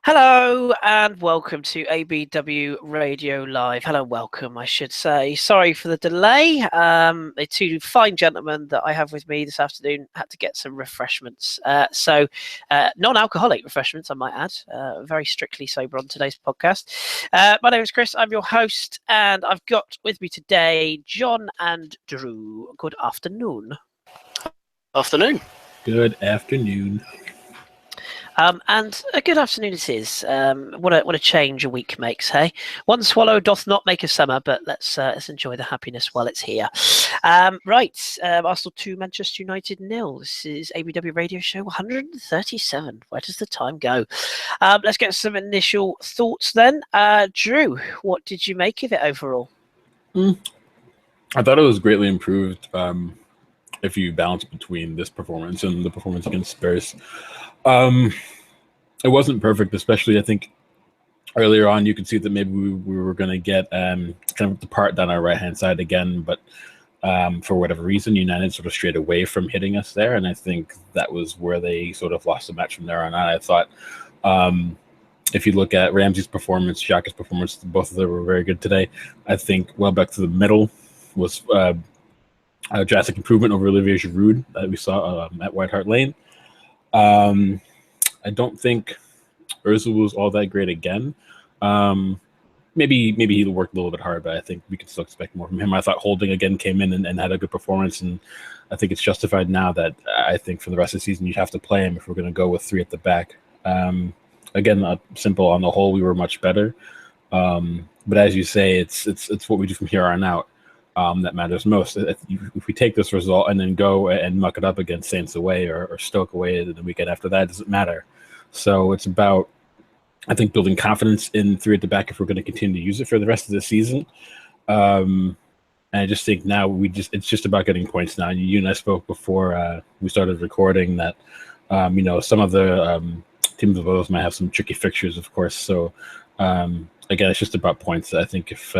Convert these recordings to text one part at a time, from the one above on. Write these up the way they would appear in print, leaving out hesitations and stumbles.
Hello and welcome to ABW Radio Live. Hello, welcome, I should say. Sorry for the delay. The two fine gentlemen that I have with me this afternoon had to get some refreshments. Non-alcoholic refreshments, I might add. Very strictly sober on today's podcast. My name is Kris. I'm your host, and I've got with me today John and Drew. Good afternoon. Afternoon. Good afternoon. And a good afternoon it is. What a change a week makes, hey? One swallow doth not make a summer, but let's enjoy the happiness while it's here. Arsenal 2, Manchester United 0. This is ABW Radio Show 137. Where does the time go? Let's get some initial thoughts then. Drew, what did you make of it overall? I thought it was greatly improved if you balance between this performance and the performance against Spurs. It wasn't perfect, especially I think earlier on you could see that maybe we were going to get kind of depart down our right-hand side again, but for whatever reason, United sort of strayed away from hitting us there, and I think that was where they sort of lost the match from there on out. I thought if you look at Ramsey's performance, Xhaka's performance, both of them were very good today. I think back to the middle was a drastic improvement over Olivier Giroud that we saw at White Hart Lane. I don't think Ozil was all that great again. Maybe he worked a little bit hard, but I think we can still expect more from him. I thought Holding again came in and had a good performance, and I think it's justified now that I think for the rest of the season you have to play him if we're going to go with three at the back. Again, simple on the whole, we were much better. But as you say, it's what we do from here on out that matters most. If we take this result and then go and muck it up against Saints away or Stoke away the weekend after that, it doesn't matter. So it's about, I think, building confidence in three at the back if we're going to continue to use it for the rest of the season. And I just think now it's just about getting points now. You and I spoke before we started recording that some of the teams of those might have some tricky fixtures, of course. So again, it's just about points. I think if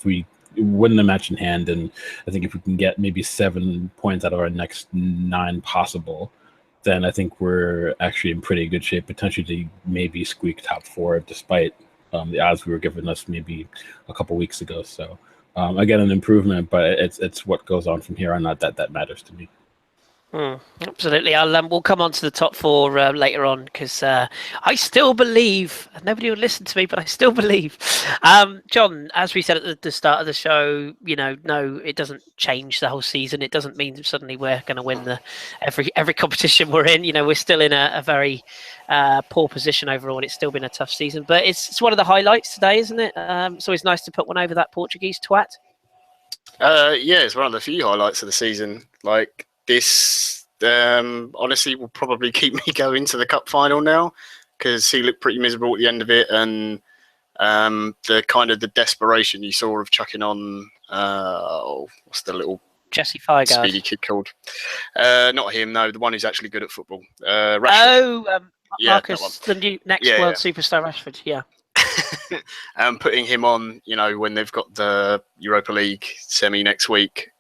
we win the match in hand, and I think if we can get maybe 7 points out of our next 9 possible, then I think we're actually in pretty good shape, potentially to maybe squeak top 4, despite the odds we were giving us maybe a couple weeks ago. So again, an improvement, but it's what goes on from here on out that matters to me. Absolutely. We'll come on to the top 4 later on, because I still believe, nobody will listen to me, but I still believe. John, as we said at the start of the show, no, it doesn't change the whole season. It doesn't mean that suddenly we're going to win every competition we're in. We're still in a very poor position overall. It's still been a tough season, but it's one of the highlights today, isn't it? It's always nice to put one over that Portuguese twat. Yeah, it's one of the few highlights of the season. Like, this honestly will probably keep me going to the cup final now, because he looked pretty miserable at the end of it, and the kind of the desperation you saw of chucking on what's the little Jesse Fireguard speedy kid called? Not him, no, the one who's actually good at football. Rashford. Marcus, the new next world superstar Rashford. Yeah. Putting him on, when they've got the Europa League semi next week,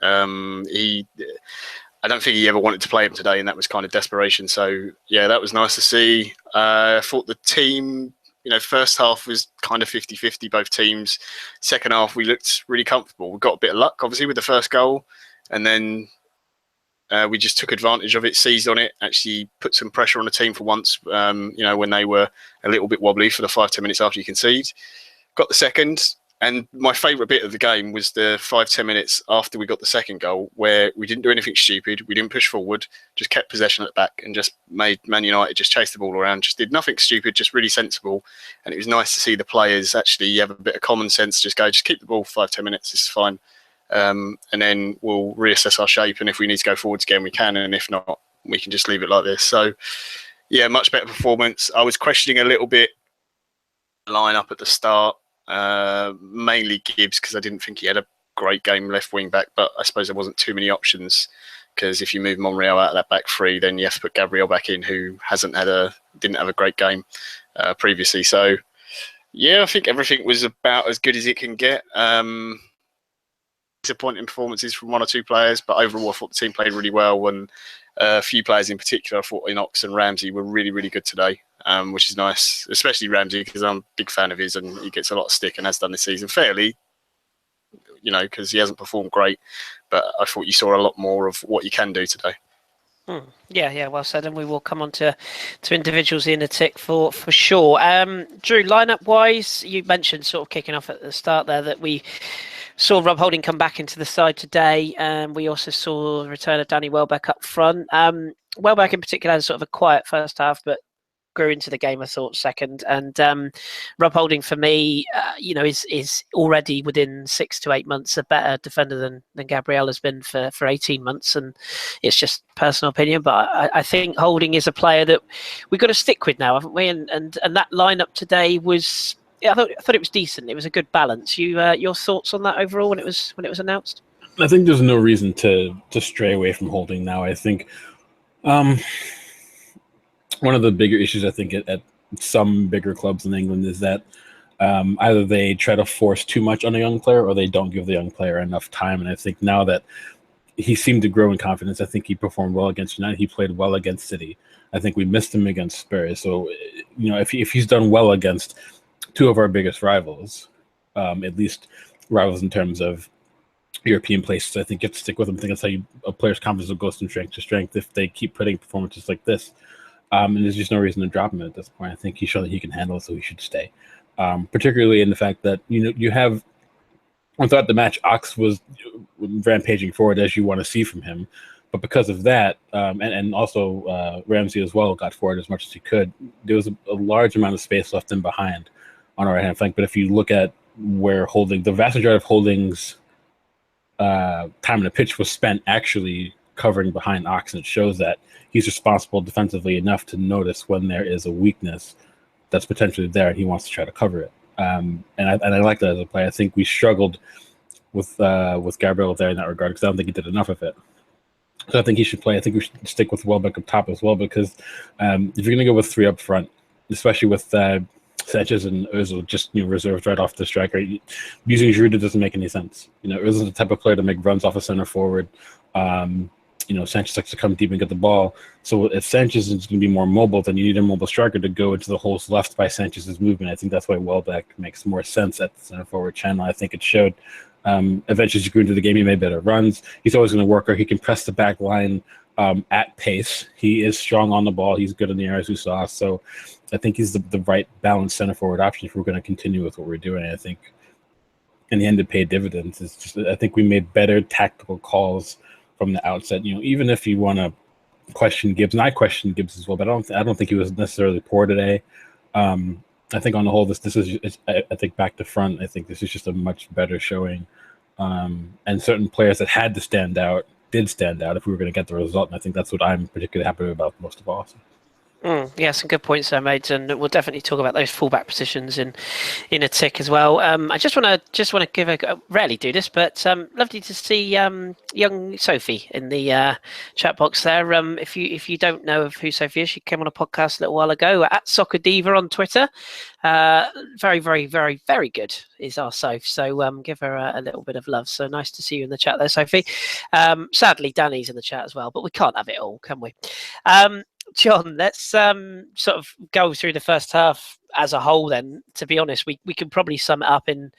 I don't think he ever wanted to play him today, and that was kind of desperation. So, yeah, that was nice to see. I thought the team, first half was kind of 50-50, both teams. Second half, we looked really comfortable. We got a bit of luck, obviously, with the first goal, and then we just took advantage of it, seized on it, actually put some pressure on the team for once, when they were a little bit wobbly for the 5-10 minutes after you concede. Got the second. And my favourite bit of the game was the 5-10 minutes after we got the second goal, where we didn't do anything stupid. We didn't push forward, just kept possession at the back and just made Man United just chase the ball around. Just did nothing stupid, just really sensible. And it was nice to see the players actually have a bit of common sense, just keep the ball for 5-10 minutes, this is fine. And then we'll reassess our shape. And if we need to go forwards again, we can. And if not, we can just leave it like this. So, yeah, much better performance. I was questioning a little bit the line-up at the start. Mainly Gibbs, because I didn't think he had a great game left wing back, but I suppose there wasn't too many options, because if you move Monreal out of that back three, then you have to put Gabriel back in, who didn't have a great game previously. So yeah, I think everything was about as good as it can get. Disappointing performances from one or two players, but overall I thought the team played really well, and a few players in particular, I thought Ox and Ramsey were really, really good today. which is nice, especially Ramsey, because I'm a big fan of his and he gets a lot of stick and has done this season fairly, because he hasn't performed great. But I thought you saw a lot more of what you can do today. Yeah, well said, and we will come on to individuals in a tick for sure. Drew, lineup wise, you mentioned sort of kicking off at the start there that we saw Rob Holding come back into the side today. We also saw the return of Danny Welbeck up front. Welbeck in particular had sort of a quiet first half, but grew into the game, I thought, second. And Rob Holding, for me, is already within 6 to 8 months a better defender than Gabriel has been for 18 months. And it's just personal opinion, but I think Holding is a player that we've got to stick with now, haven't we? And that lineup today was, I thought it was decent. It was a good balance. Your thoughts on that overall when it was announced? I think there's no reason to stray away from Holding now. I think one of the bigger issues, I think, at some bigger clubs in England is that either they try to force too much on a young player or they don't give the young player enough time. And I think now that he seemed to grow in confidence, I think he performed well against United. He played well against City. I think we missed him against Spurs. So, if he's done well against two of our biggest rivals, at least rivals in terms of European places, I think you have to stick with him. I think that's how a player's confidence will go from strength to strength if they keep putting performances like this. And there's just no reason to drop him at this point. I think he showed that he can handle it, so he should stay. Particularly in the fact that you have, throughout the match, Ox was rampaging forward as you want to see from him, but because of that, and also Ramsey as well got forward as much as he could. There was a large amount of space left in behind on our right hand flank. But if you look at where the vast majority of Holding's time in the pitch was spent actually covering behind Ox, and it shows that he's responsible defensively enough to notice when there is a weakness that's potentially there, and he wants to try to cover it. And I like that as a player. I think we struggled with Gabriel there in that regard because I don't think he did enough of it. So I think he should play. I think we should stick with Welbeck up top as well because if you're going to go with three up front, especially with Sanchez and Ozil just reserved right off the striker, using Giroud doesn't make any sense. Ozil's the type of player to make runs off a center forward. Sanchez likes to come deep and get the ball. So if Sanchez is going to be more mobile, then you need a mobile striker to go into the holes left by Sanchez's movement. I think that's why Welbeck makes more sense at the center forward channel. I think it showed. Eventually, as you grew into the game, he made better runs. He's always going to work, or he can press the back line at pace. He is strong on the ball. He's good in the air, as we saw. So I think he's the right balanced center forward option if we're going to continue with what we're doing. I think in the end, it paid dividends. It's just, I think we made better tactical calls from the outset. Even if you want to question Gibbs, and I question Gibbs as well, but I don't think he was necessarily poor today. I think on the whole, this is I think back to front, I think this is just a much better showing. And certain players that had to stand out did stand out if we were going to get the result. And I think that's what I'm particularly happy about most of all. Yeah, some good points there, mate, and we'll definitely talk about those fullback positions in a tick as well. I just want to give I rarely do this, but lovely to see young Sophie in the chat box there. If you don't know of who Sophie is, she came on a podcast a little while ago at Soccer Diva on Twitter. Very, very, very, very good is our Soph. So give her a little bit of love. So nice to see you in the chat there, Sophie. Sadly, Danny's in the chat as well, but we can't have it all, can we? John, let's sort of go through the first half as a whole then. To be honest, we can probably sum it up in,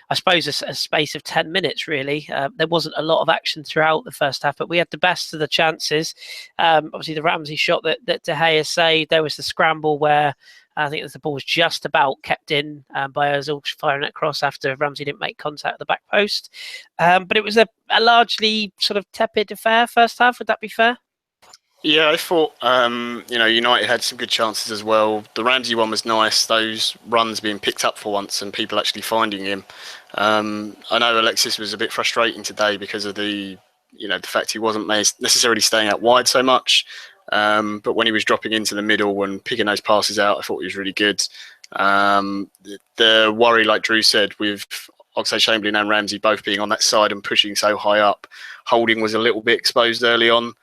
I suppose, a space of 10 minutes, really. There wasn't a lot of action throughout the first half, but we had the best of the chances. Obviously, the Ramsey shot that De Gea saved. There was the scramble where I think the ball was just about kept in by Ozil firing it across after Ramsey didn't make contact at the back post. But it was a largely sort of tepid affair first half. Would that be fair? Yeah, I thought, United had some good chances as well. The Ramsey one was nice, those runs being picked up for once and people actually finding him. I know Alexis was a bit frustrating today because of the fact he wasn't necessarily staying out wide so much. But when he was dropping into the middle and picking those passes out, I thought he was really good. The worry, like Drew said, with Oxlade-Chamberlain and Ramsey both being on that side and pushing so high up, Holding was a little bit exposed early on.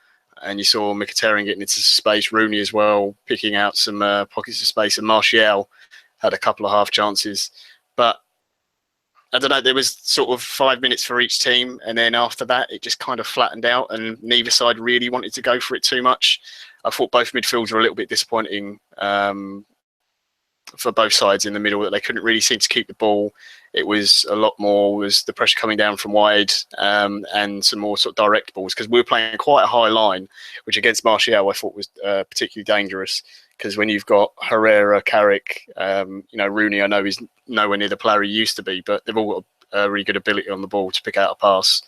And you saw Mkhitaryan getting into space, Rooney as well, picking out some pockets of space, and Martial had a couple of half chances. But I don't know, there was sort of 5 minutes for each team, and then after that, it just kind of flattened out, and neither side really wanted to go for it too much. I thought both midfields were a little bit disappointing for both sides in the middle, that they couldn't really seem to keep the ball. It was a lot more was the pressure coming down from wide and some more sort of direct balls, because we were playing quite a high line, which against Martial I thought was particularly dangerous, because when you've got Herrera, Carrick, Rooney, I know he's nowhere near the player he used to be, but they've all got a really good ability on the ball to pick out a pass.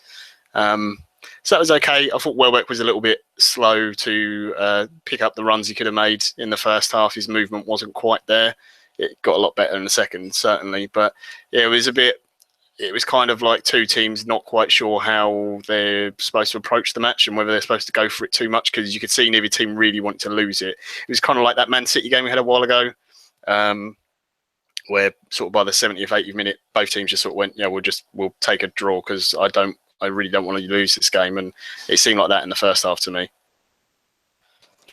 So that was okay. I thought Welbeck was a little bit slow to pick up the runs he could have made in the first half. His movement wasn't quite there. It got a lot better in the second, certainly. But yeah, it was kind of like two teams not quite sure how they're supposed to approach the match and whether they're supposed to go for it too much, because you could see neither team really wanted to lose it. It was kind of like that Man City game we had a while ago, where sort of by the 70th, 80th minute, both teams just sort of went, yeah, we'll take a draw, because I really don't want to lose this game. And it seemed like that in the first half to me.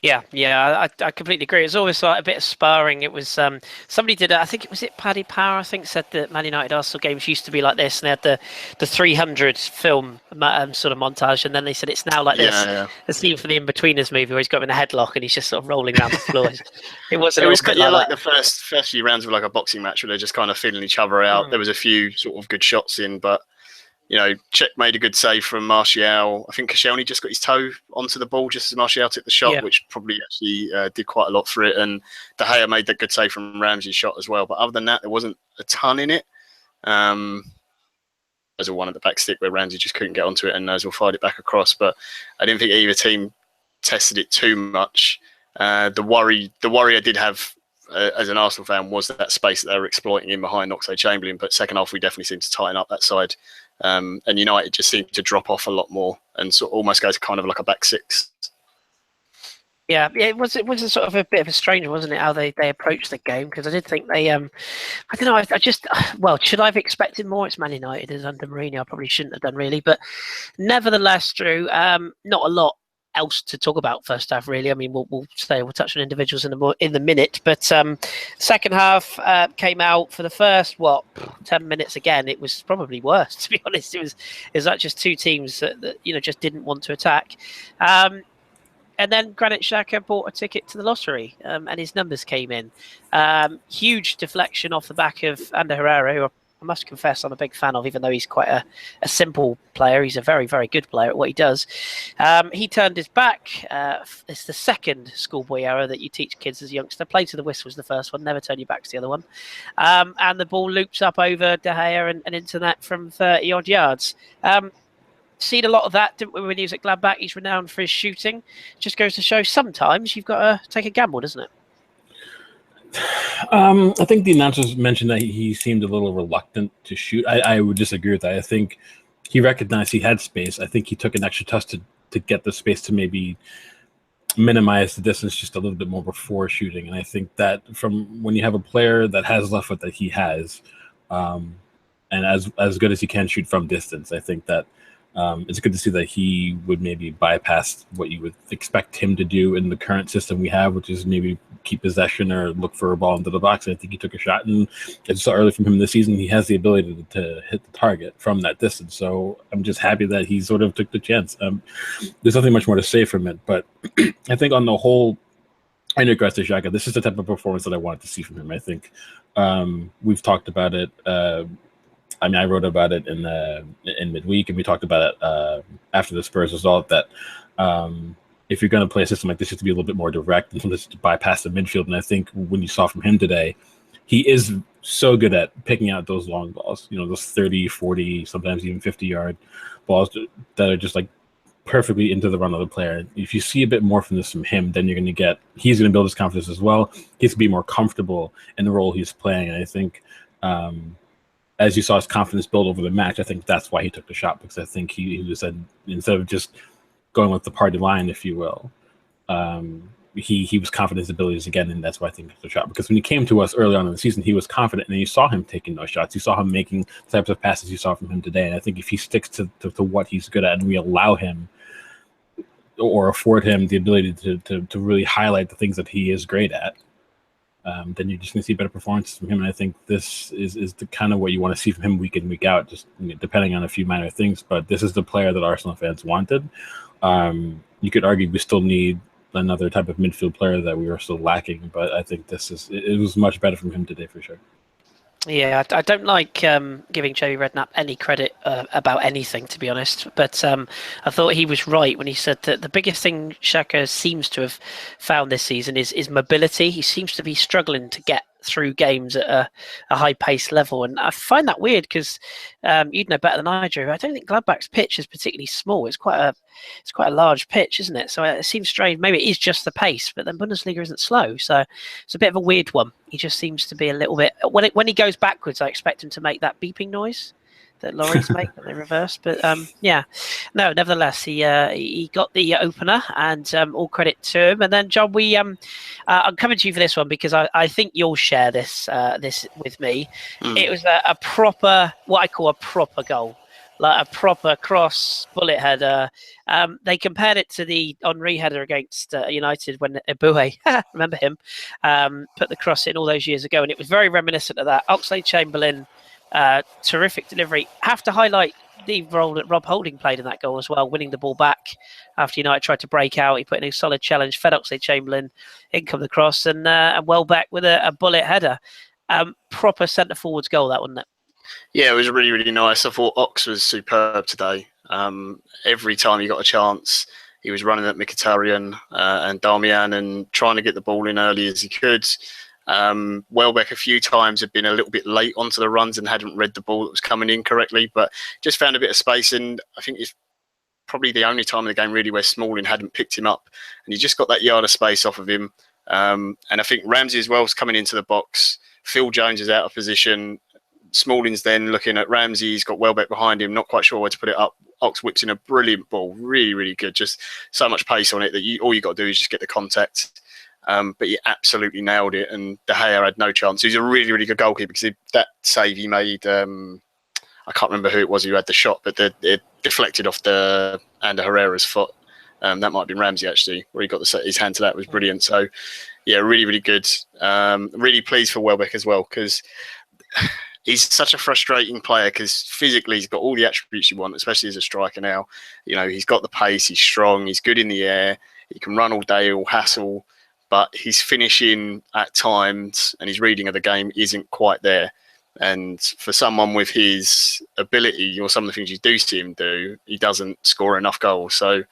Yeah, I completely agree. It was always like a bit of sparring. It was somebody did I think it Paddy Power, I think, said that Man United Arsenal games used to be like this, and they had the 300 film sort of montage, and then they said it's now like this. Yeah. The scene for the In-Betweeners movie where he's got him in a headlock and he's just sort of rolling around the floor. It was like the first few rounds were like a boxing match where they're just kind of feeling each other out. There was a few sort of good shots in, but Czech made a good save from Martial. I think Koscielny just got his toe onto the ball just as Martial took the shot, which probably actually did quite a lot for it. And De Gea made that good save from Ramsey's shot as well. But other than that, there wasn't a ton in it. There's a one at the back stick where Ramsey just couldn't get onto it and Ozil fired it back across. But I didn't think either team tested it too much. The worry I did have as an Arsenal fan was that space that they were exploiting in behind Oxlade-Chamberlain. But second half, we definitely seemed to tighten up that side. And United just seemed to drop off a lot more and sort of almost go to kind of like a back six. Yeah, it was a sort of a bit of a strange, wasn't it, how they approached the game? Because I did think they, I don't know, should I have expected more? It's Man United as under Mourinho. I probably shouldn't have done really, but nevertheless, Drew, not a lot else to talk about first half really. I mean, we'll touch on individuals in the minute, but second half came out for the first 10 minutes. Again, it was probably worse, to be honest. It was like just two teams that just didn't want to attack, and then Granit Xhaka bought a ticket to the lottery, and his numbers came in. Huge deflection off the back of Ander Herrera, who I must confess I'm a big fan of, even though he's quite a simple player. He's a very, very good player at what he does. He turned his back. It's the second schoolboy error that you teach kids as a youngster. Play to the whistle was the first one. Never turn your back to the other one. And the ball loops up over De Gea and into that from 30-odd yards. Seen a lot of that, didn't we, when he was at Gladbach? He's renowned for his shooting. Just goes to show sometimes you've got to take a gamble, doesn't it? I think the announcers mentioned that he seemed a little reluctant to shoot. I would disagree with that. I think he recognized he had space. I think he took an extra touch to get the space to maybe minimize the distance just a little bit more before shooting. And I think that from when you have a player that has left foot that he has, and as good as he can shoot from distance, I think that it's good to see that he would maybe bypass what you would expect him to do in the current system we have, which is maybe keep possession or look for a ball into the box. I think he took a shot, and I saw early from him this season, he has the ability to hit the target from that distance. So I'm just happy that he sort of took the chance. There's nothing much more to say from it, but I think on the whole, in regards to Xhaka, this is the type of performance that I wanted to see from him. I think we've talked about it. I wrote about it in midweek, and we talked about it after the Spurs result, that if you're going to play a system like this, you have to be a little bit more direct and sometimes to bypass the midfield. And I think when you saw from him today, he is so good at picking out those long balls, those 30, 40, sometimes even 50-yard balls that are just like perfectly into the run of the player. If you see a bit more from him, then he's going to build his confidence as well. He has to be more comfortable in the role he's playing. And I think, as you saw his confidence build over the match, I think that's why he took the shot, because I think he was instead of just going with the party line, if you will, he was confident in his abilities again, and that's why I think he took the shot. Because when he came to us early on in the season, he was confident, and you saw him taking those shots. You saw him making the types of passes you saw from him today. And I think if he sticks to what he's good at, and we allow him or afford him the ability to really highlight the things that he is great at, then you're just going to see better performances from him. And I think this is the kind of what you want to see from him week in, week out, just depending on a few minor things. But this is the player that Arsenal fans wanted. You could argue we still need another type of midfield player that we were still lacking. But I think it was much better from him today for sure. Yeah, I don't like giving Joey Redknapp any credit about anything, to be honest. But I thought he was right when he said that the biggest thing Xhaka seems to have found this season is mobility. He seems to be struggling to get through games at a high pace level, and I find that weird because you'd know better than I do. I don't think Gladbach's pitch is particularly small. It's quite a large pitch, isn't it? So it seems strange. Maybe it is just the pace, but then Bundesliga isn't slow, so it's a bit of a weird one. He just seems to be a little bit when he goes backwards. I expect him to make that beeping noise that lorries make when they reverse. But yeah, no. Nevertheless, he got the opener, and all credit to him. And then John, I'm coming to you for this one because I think you'll share this with me. It was a proper, what I call a proper goal, like a proper cross bullet header. They compared it to the Henry header against United when Eboué, remember him, put the cross in all those years ago, and it was very reminiscent of that. Oxlade-Chamberlain. Terrific delivery. Have to highlight the role that Rob Holding played in that goal as well, winning the ball back after United tried to break out. He put in a solid challenge, fed Oxlade-Chamberlain, in come the cross, and Welbeck with a bullet header. Proper centre forwards goal, that, wasn't it? Yeah, it was really, really nice. I thought Ox was superb today. Every time he got a chance, he was running at Mkhitaryan and Darmian and trying to get the ball in early as he could. Welbeck a few times had been a little bit late onto the runs and hadn't read the ball that was coming in correctly, but just found a bit of space. And I think it's probably the only time in the game really where Smalling hadn't picked him up, and he just got that yard of space off of him. And I think Ramsey as well is coming into the box. Phil Jones is out of position. Smalling's then looking at Ramsey. He's got Welbeck behind him, not quite sure where to put it up. Ox whips in a brilliant ball, really, really good. Just so much pace on it that all you got to do is just get the contact. But he absolutely nailed it, and De Gea had no chance. He's a really, really good goalkeeper because that save he made, I can't remember who it was who had the shot, but it deflected off the Ander Herrera's foot. That might have been Ramsey, actually, where he got his hand to that. Was brilliant. So, yeah, really, really good. Really pleased for Welbeck as well because he's such a frustrating player because physically he's got all the attributes you want, especially as a striker now. You know, he's got the pace, he's strong, he's good in the air, he can run all day, he'll hassle. But his finishing at times and his reading of the game isn't quite there. And for someone with his ability or some of the things you do see him do, he doesn't score enough goals. So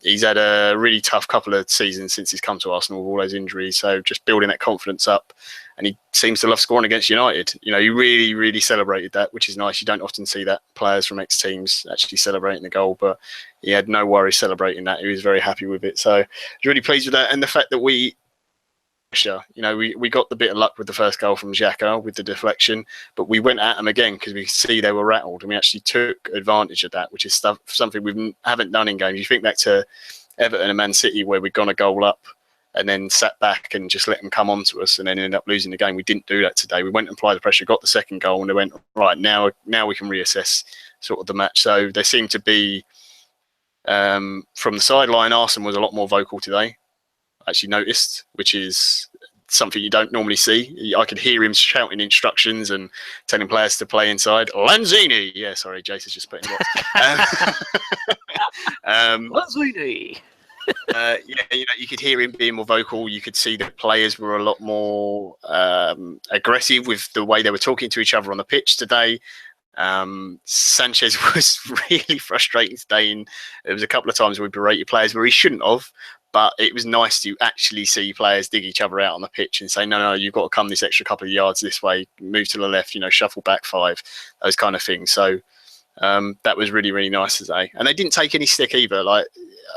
he's had a really tough couple of seasons since he's come to Arsenal with all those injuries. So just building that confidence up. And he seems to love scoring against United. You know, he really, really celebrated that, which is nice. You don't often see that, players from ex-teams actually celebrating the goal, but he had no worries celebrating that. He was very happy with it. So I was really pleased with that. And the fact that we got the bit of luck with the first goal from Xhaka with the deflection, but we went at them again because we could see they were rattled, and we actually took advantage of that, which is something we haven't done in games. You think back to Everton and Man City where we'd gone a goal up and then sat back and just let them come on to us and then ended up losing the game. We didn't do that today. We went and applied the pressure, got the second goal, and they went, right, now we can reassess sort of the match. So there seemed to be, from the sideline, Arsene was a lot more vocal today, I actually noticed, which is something you don't normally see. I could hear him shouting instructions and telling players to play inside. Lanzini! Yeah, sorry, Jason's just putting it. Lanzini! You could hear him being more vocal. You could see the players were a lot more aggressive with the way they were talking to each other on the pitch today. Sanchez was really frustrating today, and there was a couple of times where we berated players where he shouldn't have, but it was nice to actually see players dig each other out on the pitch and say, no, you've got to come this extra couple of yards this way, move to the left, shuffle back 5, those kind of things. So that was really, really nice today. And they didn't take any stick either. Like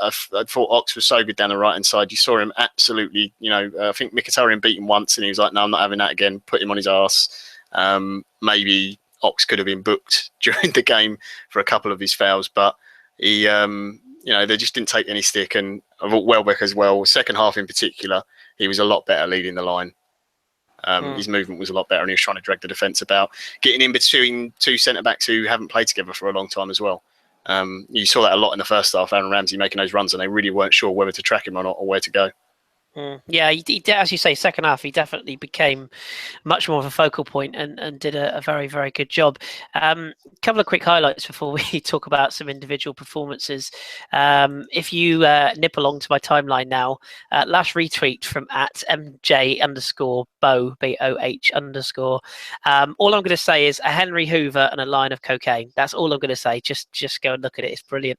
I thought Ox was so good down the right-hand side. You saw him absolutely, I think Mkhitaryan beat him once and he was like, no, I'm not having that again. Put him on his arse. Maybe Ox could have been booked during the game for a couple of his fouls, but he, they just didn't take any stick. And I thought Welbeck as well, second half in particular, he was a lot better leading the line. His movement was a lot better, and he was trying to drag the defence about, getting in between two centre-backs who haven't played together for a long time as well. You saw that a lot in the first half, Aaron Ramsey making those runs, and they really weren't sure whether to track him or not or where to go. Yeah, as you say, second half, he definitely became much more of a focal point and did a very, very good job. Couple of quick highlights before we talk about some individual performances. If you nip along to my timeline now, last retweet from @MJ_Boh, BOH _. All I'm going to say is a Henry Hoover and a line of cocaine. That's all I'm going to say. Just go and look at it. It's brilliant.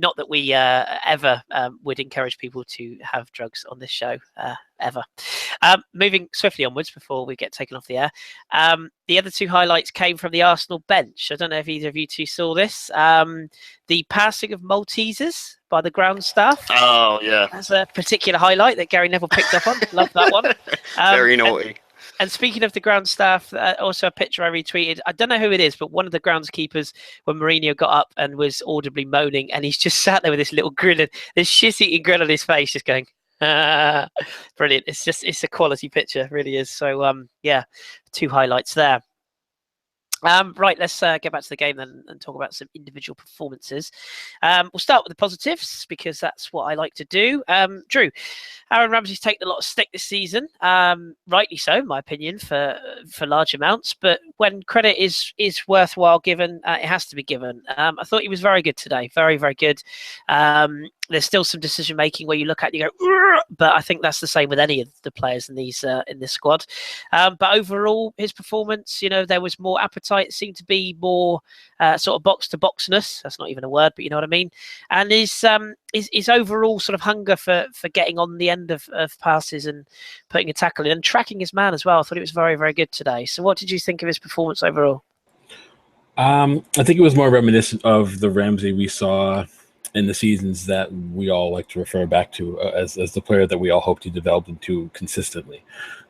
Not that we ever would encourage people to have drugs on this show, ever. Moving swiftly onwards before we get taken off the air. The other two highlights came from the Arsenal bench. I don't know if either of you two saw this. The passing of Maltesers by the ground staff. Oh, yeah. That's a particular highlight that Gary Neville picked up on. Love that one. Very naughty. And speaking of the ground staff, also a picture I retweeted. I don't know who it is, but one of the groundskeepers when Mourinho got up and was audibly moaning, and he's just sat there with this little grin, this shit-eating grin on his face, just going, brilliant. It's a quality picture, it really is. So, yeah, two highlights there. Right, let's get back to the game then and talk about some individual performances. We'll start with the positives because that's what I like to do. Drew, Aaron Ramsey's taken a lot of stick this season, rightly so, in my opinion, for large amounts. But when credit is worthwhile given, it has to be given. I thought he was very good today, very, very good. There's still some decision making where you look at it and you go, but I think that's the same with any of the players in this squad. But overall, his performance, there was more appetite. It seemed to be more sort of box to boxness. That's not even a word, but you know what I mean. And his overall sort of hunger for getting on the end of passes and putting a tackle in and tracking his man as well. I thought it was very, very good today. So what did you think of his performance overall? I think it was more reminiscent of the Ramsey we saw in the seasons that we all like to refer back to as the player that we all hoped he developed into consistently.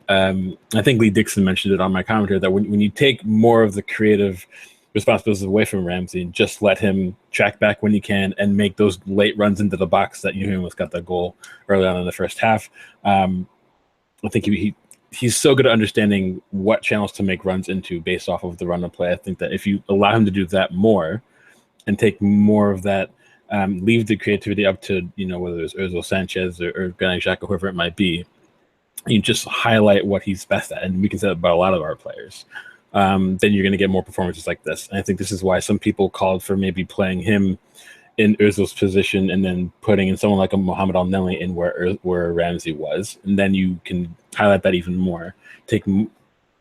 I think Lee Dixon mentioned it on my commentary that when you take more of the creative responsibilities away from Ramsey and just let him track back when he can and make those late runs into the box that you almost got that goal early on in the first half. I think he's so good at understanding what channels to make runs into based off of the run of play. I think that if you allow him to do that more and take more of that, leave the creativity up to, whether it's Ozil, Sanchez or Granit Xhaka, whoever it might be, you just highlight what he's best at. And we can say that about a lot of our players. Then you're going to get more performances like this. And I think this is why some people called for maybe playing him in Ozil's position and then putting in someone like a Mohamed Elneny in where Ramsey was. And then you can highlight that even more.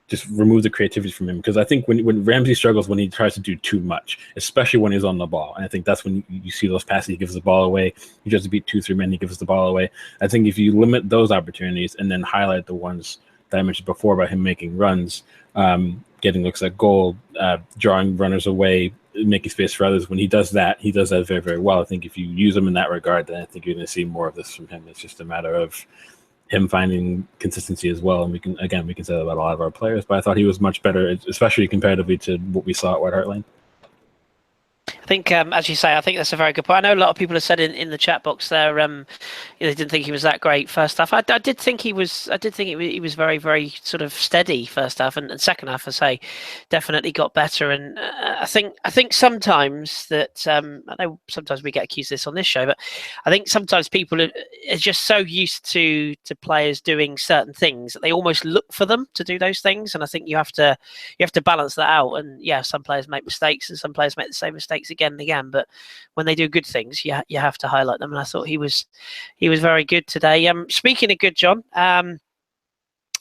Just remove the creativity from him, because I think when Ramsey struggles when he tries to do too much, especially when he's on the ball, and I think that's when you see those passes. He gives the ball away. He tries to beat 2-3 men. He gives the ball away. I think if you limit those opportunities and then highlight the ones that I mentioned before about him making runs, getting looks at goal, drawing runners away, making space for others, when he does that very, very well. I think if you use him in that regard, then I think you're going to see more of this from him. It's just a matter of him finding consistency as well. And we can say that about a lot of our players, but I thought he was much better, especially comparatively to what we saw at White Hart Lane. I think, as you say, I think that's a very good point. I know a lot of people have said in the chat box there, they didn't think he was that great first half. I did think he was. I did think he was very, very sort of steady first half, and second half, I say, definitely got better. And I think sometimes that I know sometimes we get accused of this on this show, but I think sometimes people are just so used to players doing certain things that they almost look for them to do those things. And I think you have to balance that out. And yeah, some players make mistakes, and some players make the same mistakes again and again, but when they do good things, you have to highlight them, and I thought he was very good today. Speaking of good, John,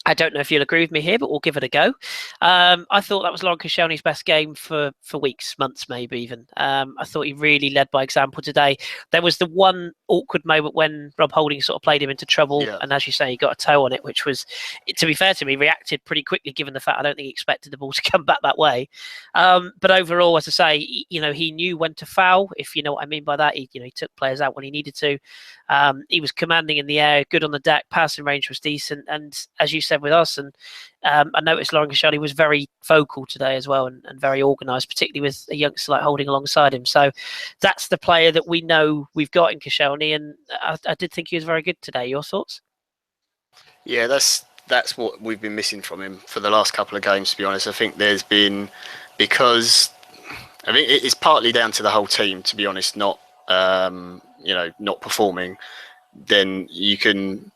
I don't know if you'll agree with me here, but we'll give it a go. I thought that was Laurent Koscielny's best game for weeks, months, maybe even. I thought he really led by example today. There was the one awkward moment when Rob Holding sort of played him into trouble, and as you say, he got a toe on it, which was, to be fair to me, reacted pretty quickly, given the fact I don't think he expected the ball to come back that way. But overall, as I say, he knew when to foul, if you know what I mean by that. He took players out when he needed to. He was commanding in the air, good on the deck, passing range was decent, and as you said with us, and I noticed Laurent Koscielny was very vocal today as well, and very organised, particularly with a youngster like Holding alongside him. So that's the player that we know we've got in Koscielny, and I did think he was very good today. Your thoughts? Yeah, that's what we've been missing from him for the last couple of games, to be honest. I think because it's partly down to the whole team, to be honest, not performing. then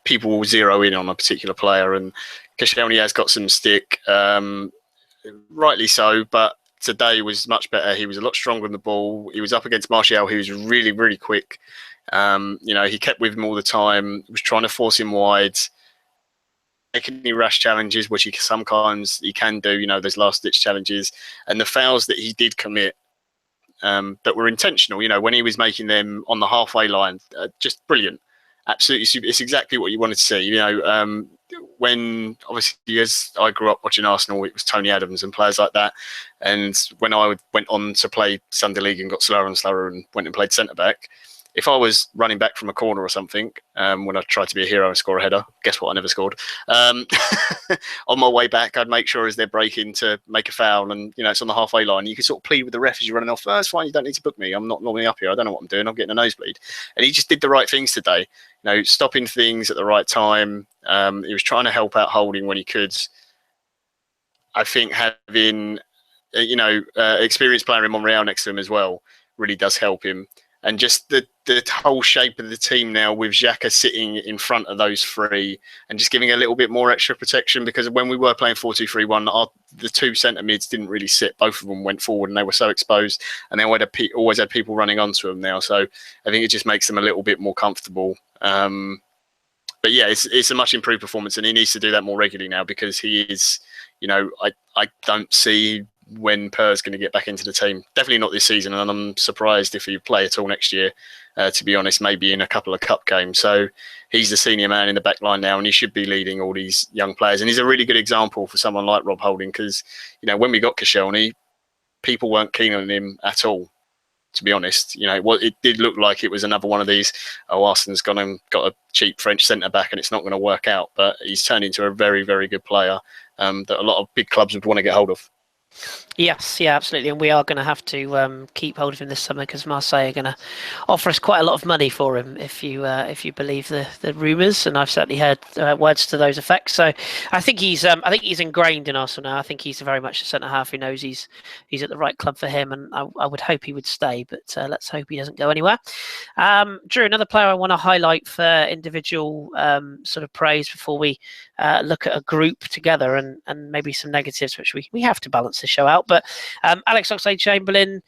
people will zero in on a particular player, and Koscielny has got some stick, rightly so, but today was much better. He was a lot stronger on the ball. He was up against Martial, who was really, really quick. He kept with him all the time, was trying to force him wide, making any rash challenges, which sometimes he can do, those last-ditch challenges. And the fouls that he did commit that were intentional, when he was making them on the halfway line, just brilliant. Absolutely, it's exactly what you wanted to see. When obviously, as I grew up watching Arsenal, it was Tony Adams and players like that. And when I went on to play Sunday League and got slower and slower and went and played centre back, if I was running back from a corner or something, when I tried to be a hero and score a header, guess what? I never scored. On my way back, I'd make sure as they're breaking to make a foul, and it's on the halfway line. You can sort of plead with the ref as you're running off. Oh, it's fine. You don't need to book me. I'm not normally up here. I don't know what I'm doing. I'm getting a nosebleed. And he just did the right things today. Stopping things at the right time. He was trying to help out Holding when he could. I think having, experienced player in Monreal next to him as well really does help him. And just the whole shape of the team now with Xhaka sitting in front of those three and just giving a little bit more extra protection, because when we were playing 4-2-3-1, the two centre mids didn't really sit. Both of them went forward and they were so exposed, and they always had people running onto them now. So I think it just makes them a little bit more comfortable. But yeah, it's a much improved performance, and he needs to do that more regularly now, because he is, I don't see when Per's going to get back into the team. Definitely not this season, and I'm surprised if he play at all next year, to be honest, maybe in a couple of cup games. So he's the senior man in the back line now, and he should be leading all these young players. And he's a really good example for someone like Rob Holding, because, when we got Koscielny, people weren't keen on him at all, to be honest. It did look like it was another one of these, Arsenal's gone and got a cheap French centre-back and it's not going to work out. But he's turned into a very, very good player that a lot of big clubs would want to get hold of. Yes, yeah, absolutely, and we are going to have to keep hold of him this summer, because Marseille are going to offer us quite a lot of money for him, if you believe the rumours, and I've certainly heard words to those effects. So I think he's ingrained in Arsenal now. I think he's very much a centre half who knows he's at the right club for him, and I would hope he would stay, but let's hope he doesn't go anywhere. Drew, another player I want to highlight for individual sort of praise before we look at a group together, and maybe some negatives, which we have to balance the show out. But Alex Oxlade-Chamberlain,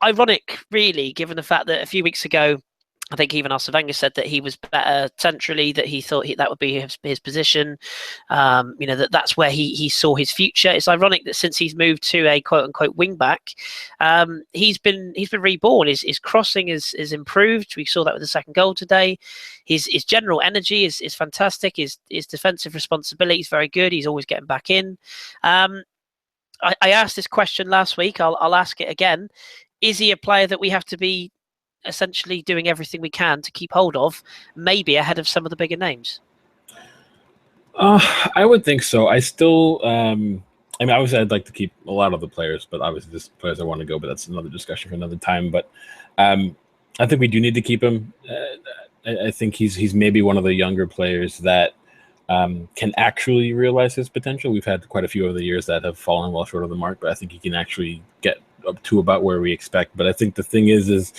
ironic, really, given the fact that a few weeks ago, I think even Arsene Wenger said that he was better centrally, that he thought that would be his position, that's where he saw his future. It's ironic that since he's moved to a quote-unquote wing-back, he's been reborn. His crossing is improved. We saw that with the second goal today. His general energy is fantastic. His defensive responsibility is very good. He's always getting back in. I asked this question last week. I'll ask it again. Is he a player that we have to be essentially doing everything we can to keep hold of, maybe ahead of some of the bigger names? I would think so. I still, obviously I'd like to keep a lot of the players, but obviously there's players I want to go, but that's another discussion for another time. But I think we do need to keep him. I think he's maybe one of the younger players that can actually realize his potential. We've had quite a few over the years that have fallen well short of the mark, but I think he can actually get up to about where we expect. But I think the thing is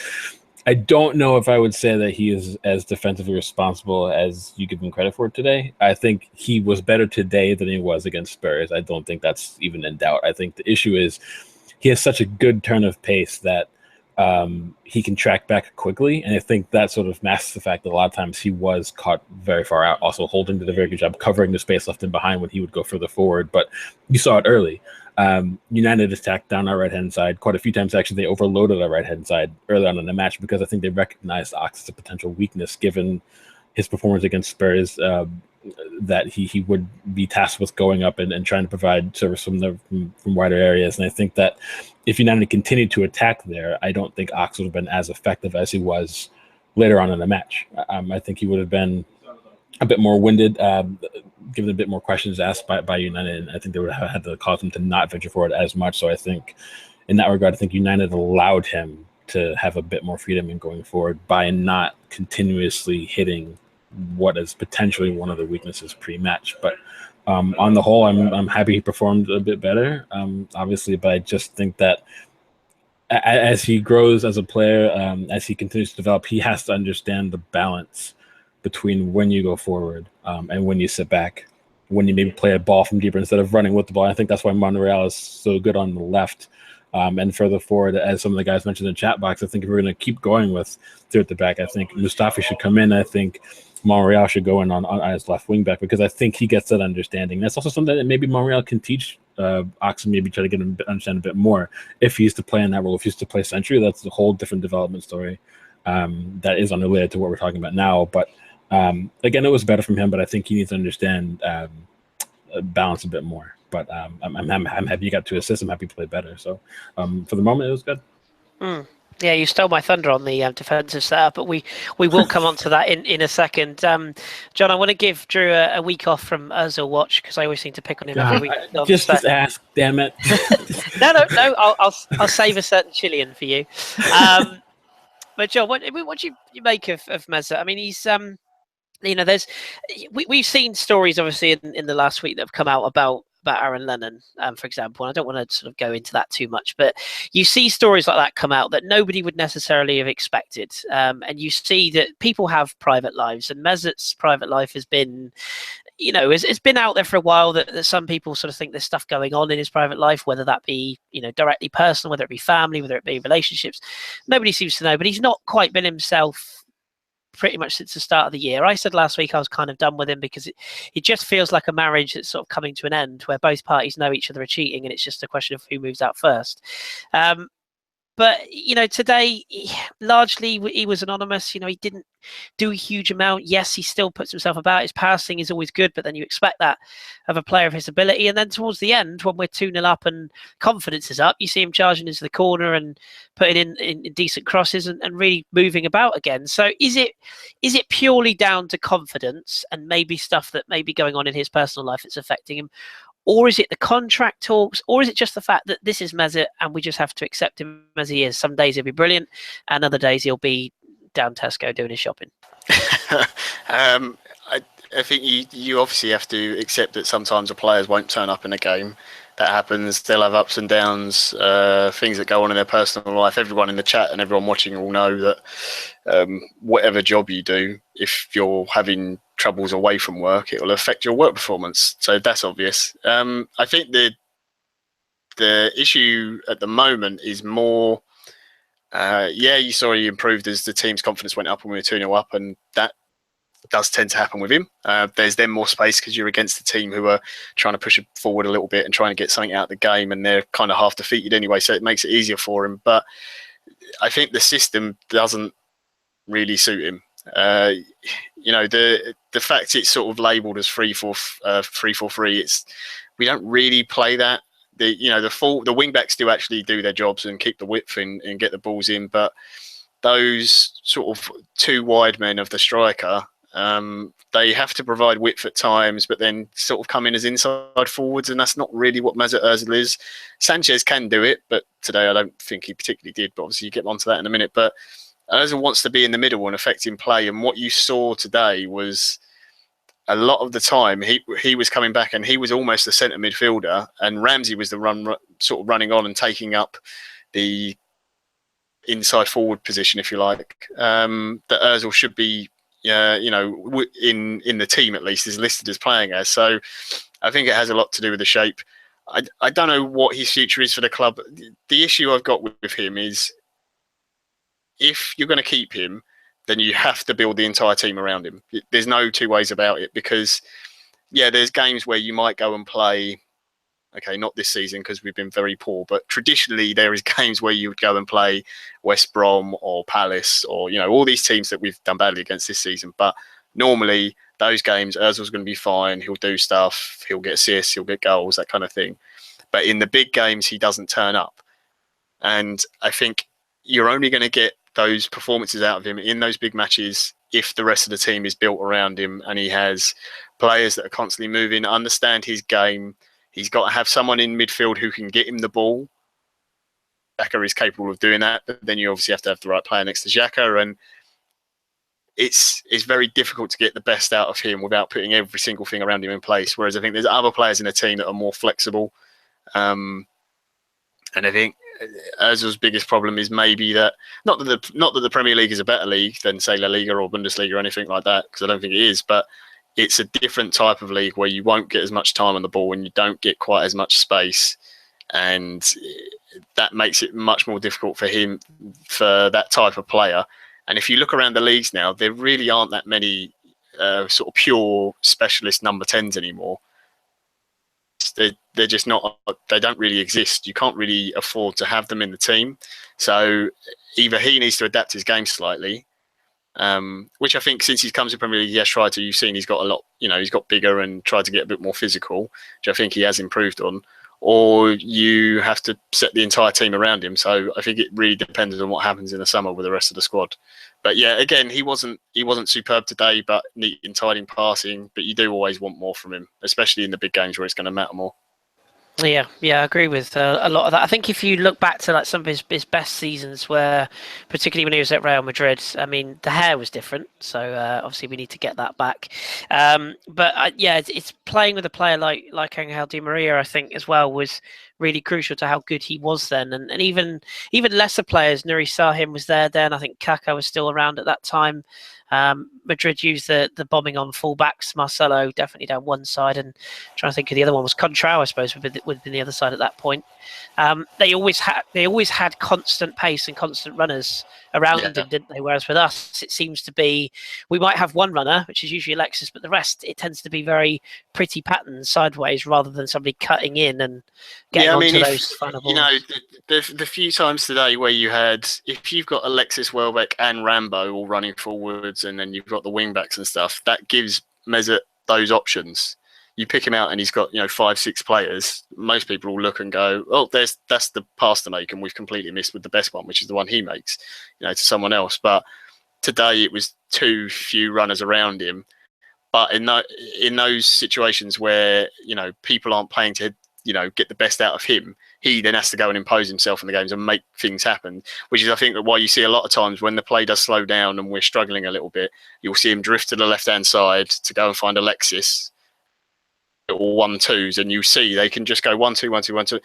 I don't know if I would say that he is as defensively responsible as you give him credit for today. I think he was better today than he was against Spurs. I don't think that's even in doubt. I think the issue is he has such a good turn of pace that he can track back quickly, and I think that sort of masks the fact that a lot of times he was caught very far out. Also, Holding did a very good job covering the space left in behind when he would go further forward, but you saw it early. United attacked down our right-hand side quite a few times. Actually, they overloaded our right-hand side early on in the match because I think they recognized Ox as a potential weakness given his performance against Spurs, that he would be tasked with going up and trying to provide service from wider areas. And I think that if United continued to attack there, I don't think Ox would have been as effective as he was later on in the match. I think he would have been a bit more winded, given a bit more questions asked by United, and I think they would have had to cause him to not venture forward as much. So I think in that regard, I think United allowed him to have a bit more freedom in going forward by not continuously hitting what is potentially one of the weaknesses pre-match. But on the whole, I'm happy he performed a bit better, obviously, but I just think that as he grows as a player, as he continues to develop, he has to understand the balance between when you go forward and when you sit back, when you maybe play a ball from deeper instead of running with the ball. I think that's why Monreal is so good on the left. And further forward, as some of the guys mentioned in the chat box, I think if we're going to keep going with two at the back, I think Mustafi should come in. I think Monreal should go in on his left wing back, because I think he gets that understanding. That's also something that maybe Monreal can teach Ox, and maybe try to get him to understand a bit more. If he's to play in that role, if he's to play century, that's a whole different development story that is unrelated to what we're talking about now. But again, it was better from him, but I think he needs to understand balance a bit more. But I'm happy you got 2 assists. I'm happy you played better. So for the moment, it was good. Yeah, you stole my thunder on the defensive setup, but we will come on to that in a second. John, I want to give Drew a week off from Ozil Watch, because I always seem to pick on him every week. Just ask, damn it. No, I'll save a certain Chilean for you. But John, what do you make of Meza? I mean, he's we've seen stories obviously in the last week that have come out about Aaron Lennon, for example. And I don't want to sort of go into that too much, but you see stories like that come out that nobody would necessarily have expected. And you see that people have private lives, and Mezet's private life has been, it's been out there for a while that some people sort of think there's stuff going on in his private life, whether that be, directly personal, whether it be family, whether it be relationships. Nobody seems to know, but he's not quite been himself pretty much since the start of the year. I said last week I was kind of done with him, because it just feels like a marriage that's sort of coming to an end, where both parties know each other are cheating, and it's just a question of who moves out first. But, today, largely he was anonymous. He didn't do a huge amount. Yes, he still puts himself about. His passing is always good, but then you expect that of a player of his ability. And then towards the end, when we're 2-0 up and confidence is up, you see him charging into the corner and putting in decent crosses and really moving about again. So is it purely down to confidence and maybe stuff that may be going on in his personal life that's affecting him? Or is it the contract talks? Or is it just the fact that this is Meza and we just have to accept him as he is? Some days he'll be brilliant, and other days he'll be down Tesco doing his shopping. I think you obviously have to accept that sometimes the players won't turn up in a game. That happens. They'll have ups and downs, things that go on in their personal life. Everyone in the chat and everyone watching will know that whatever job you do, if you're having troubles away from work, it will affect your work performance. So that's obvious. I think the issue at the moment is more, you saw he improved as the team's confidence went up when we were 2-0 up, and that does tend to happen with him. There's then more space because you're against the team who are trying to push it forward a little bit and trying to get something out of the game, and they're kind of half defeated anyway, so it makes it easier for him. But I think the system doesn't really suit him. The fact it's sort of labelled as 3-4-3, it's we don't really play that. The wing backs do actually do their jobs and keep the width and get the balls in, but those sort of 2 wide men of the striker, they have to provide width at times, but then sort of come in as inside forwards, and that's not really what Mesut Ozil is. Sanchez can do it, but today I don't think he particularly did, but obviously you get onto that in a minute. But Ozil wants to be in the middle and affecting play, and what you saw today was a lot of the time he was coming back and he was almost a centre midfielder, and Ramsey was the sort of running on and taking up the inside forward position, if you like, that Ozil should be, in the team at least is listed as playing as. So I think it has a lot to do with the shape. I don't know what his future is for the club. The issue I've got with him is, if you're going to keep him, then you have to build the entire team around him. There's no 2 ways about it, because, there's games where you might go and play, okay, not this season because we've been very poor, but traditionally there is games where you would go and play West Brom or Palace or, all these teams that we've done badly against this season. But normally those games, Ozil's going to be fine. He'll do stuff. He'll get assists. He'll get goals, that kind of thing. But in the big games, he doesn't turn up. And I think you're only going to get those performances out of him in those big matches if the rest of the team is built around him and he has players that are constantly moving, understand his game. He's got to have someone in midfield who can get him the ball. Xhaka is capable of doing that, but then you obviously have to have the right player next to Xhaka, and it's very difficult to get the best out of him without putting every single thing around him in place. Whereas I think there's other players in the team that are more flexible, and I think Ozil's biggest problem is maybe that not that the Premier League is a better league than say La Liga or Bundesliga or anything like that, because I don't think it is, but it's a different type of league where you won't get as much time on the ball and you don't get quite as much space, and that makes it much more difficult for him, for that type of player. And if you look around the leagues now, there really aren't that many sort of pure specialist number 10s anymore. They're just not. They don't really exist. You can't really afford to have them in the team. So either he needs to adapt his game slightly, which I think since he's come to Premier League, he has tried to. You've seen he's got a lot. He's got bigger and tried to get a bit more physical, which I think he has improved on. Or you have to set the entire team around him. So I think it really depends on what happens in the summer with the rest of the squad. But yeah, again, he wasn't superb today, but neat and tidy in passing. But you do always want more from him, especially in the big games where it's going to matter more. Yeah, I agree with a lot of that. I think if you look back to like some of his best seasons, where particularly when he was at Real Madrid, I mean, the hair was different. So obviously we need to get that back. But it's playing with a player like Angel Di Maria, I think, as well, was really crucial to how good he was then. And even lesser players, Nuri Sahin was there then. I think Kaká was still around at that time. Madrid used the bombing on fullbacks. Marcelo definitely down one side, and trying to think of the other one was Contrao, I suppose, would have been the other side at that point. They always had constant pace and constant runners around him, didn't they? Whereas with us, it seems to be we might have one runner, which is usually Alexis, but the rest it tends to be very pretty patterns sideways rather than somebody cutting in and getting onto those final balls. The few times today where you had, if you've got Alexis, Welbeck, and Rambo all running forwards, and then you've got the wing backs and stuff, that gives Mesut those options. You pick him out and he's got 5-6 players. Most people will look and go, "Oh, that's the pass to make," and we've completely missed with the best one, which is the one he makes, to someone else. But today it was too few runners around him. But in those situations where people aren't playing to get the best out of him, he then has to go and impose himself in the games and make things happen, which is, I think, why you see a lot of times when the play does slow down and we're struggling a little bit, you'll see him drift to the left-hand side to go and find Alexis or 1-2s, and you see they can just go 1-2, 1-2, 1-2,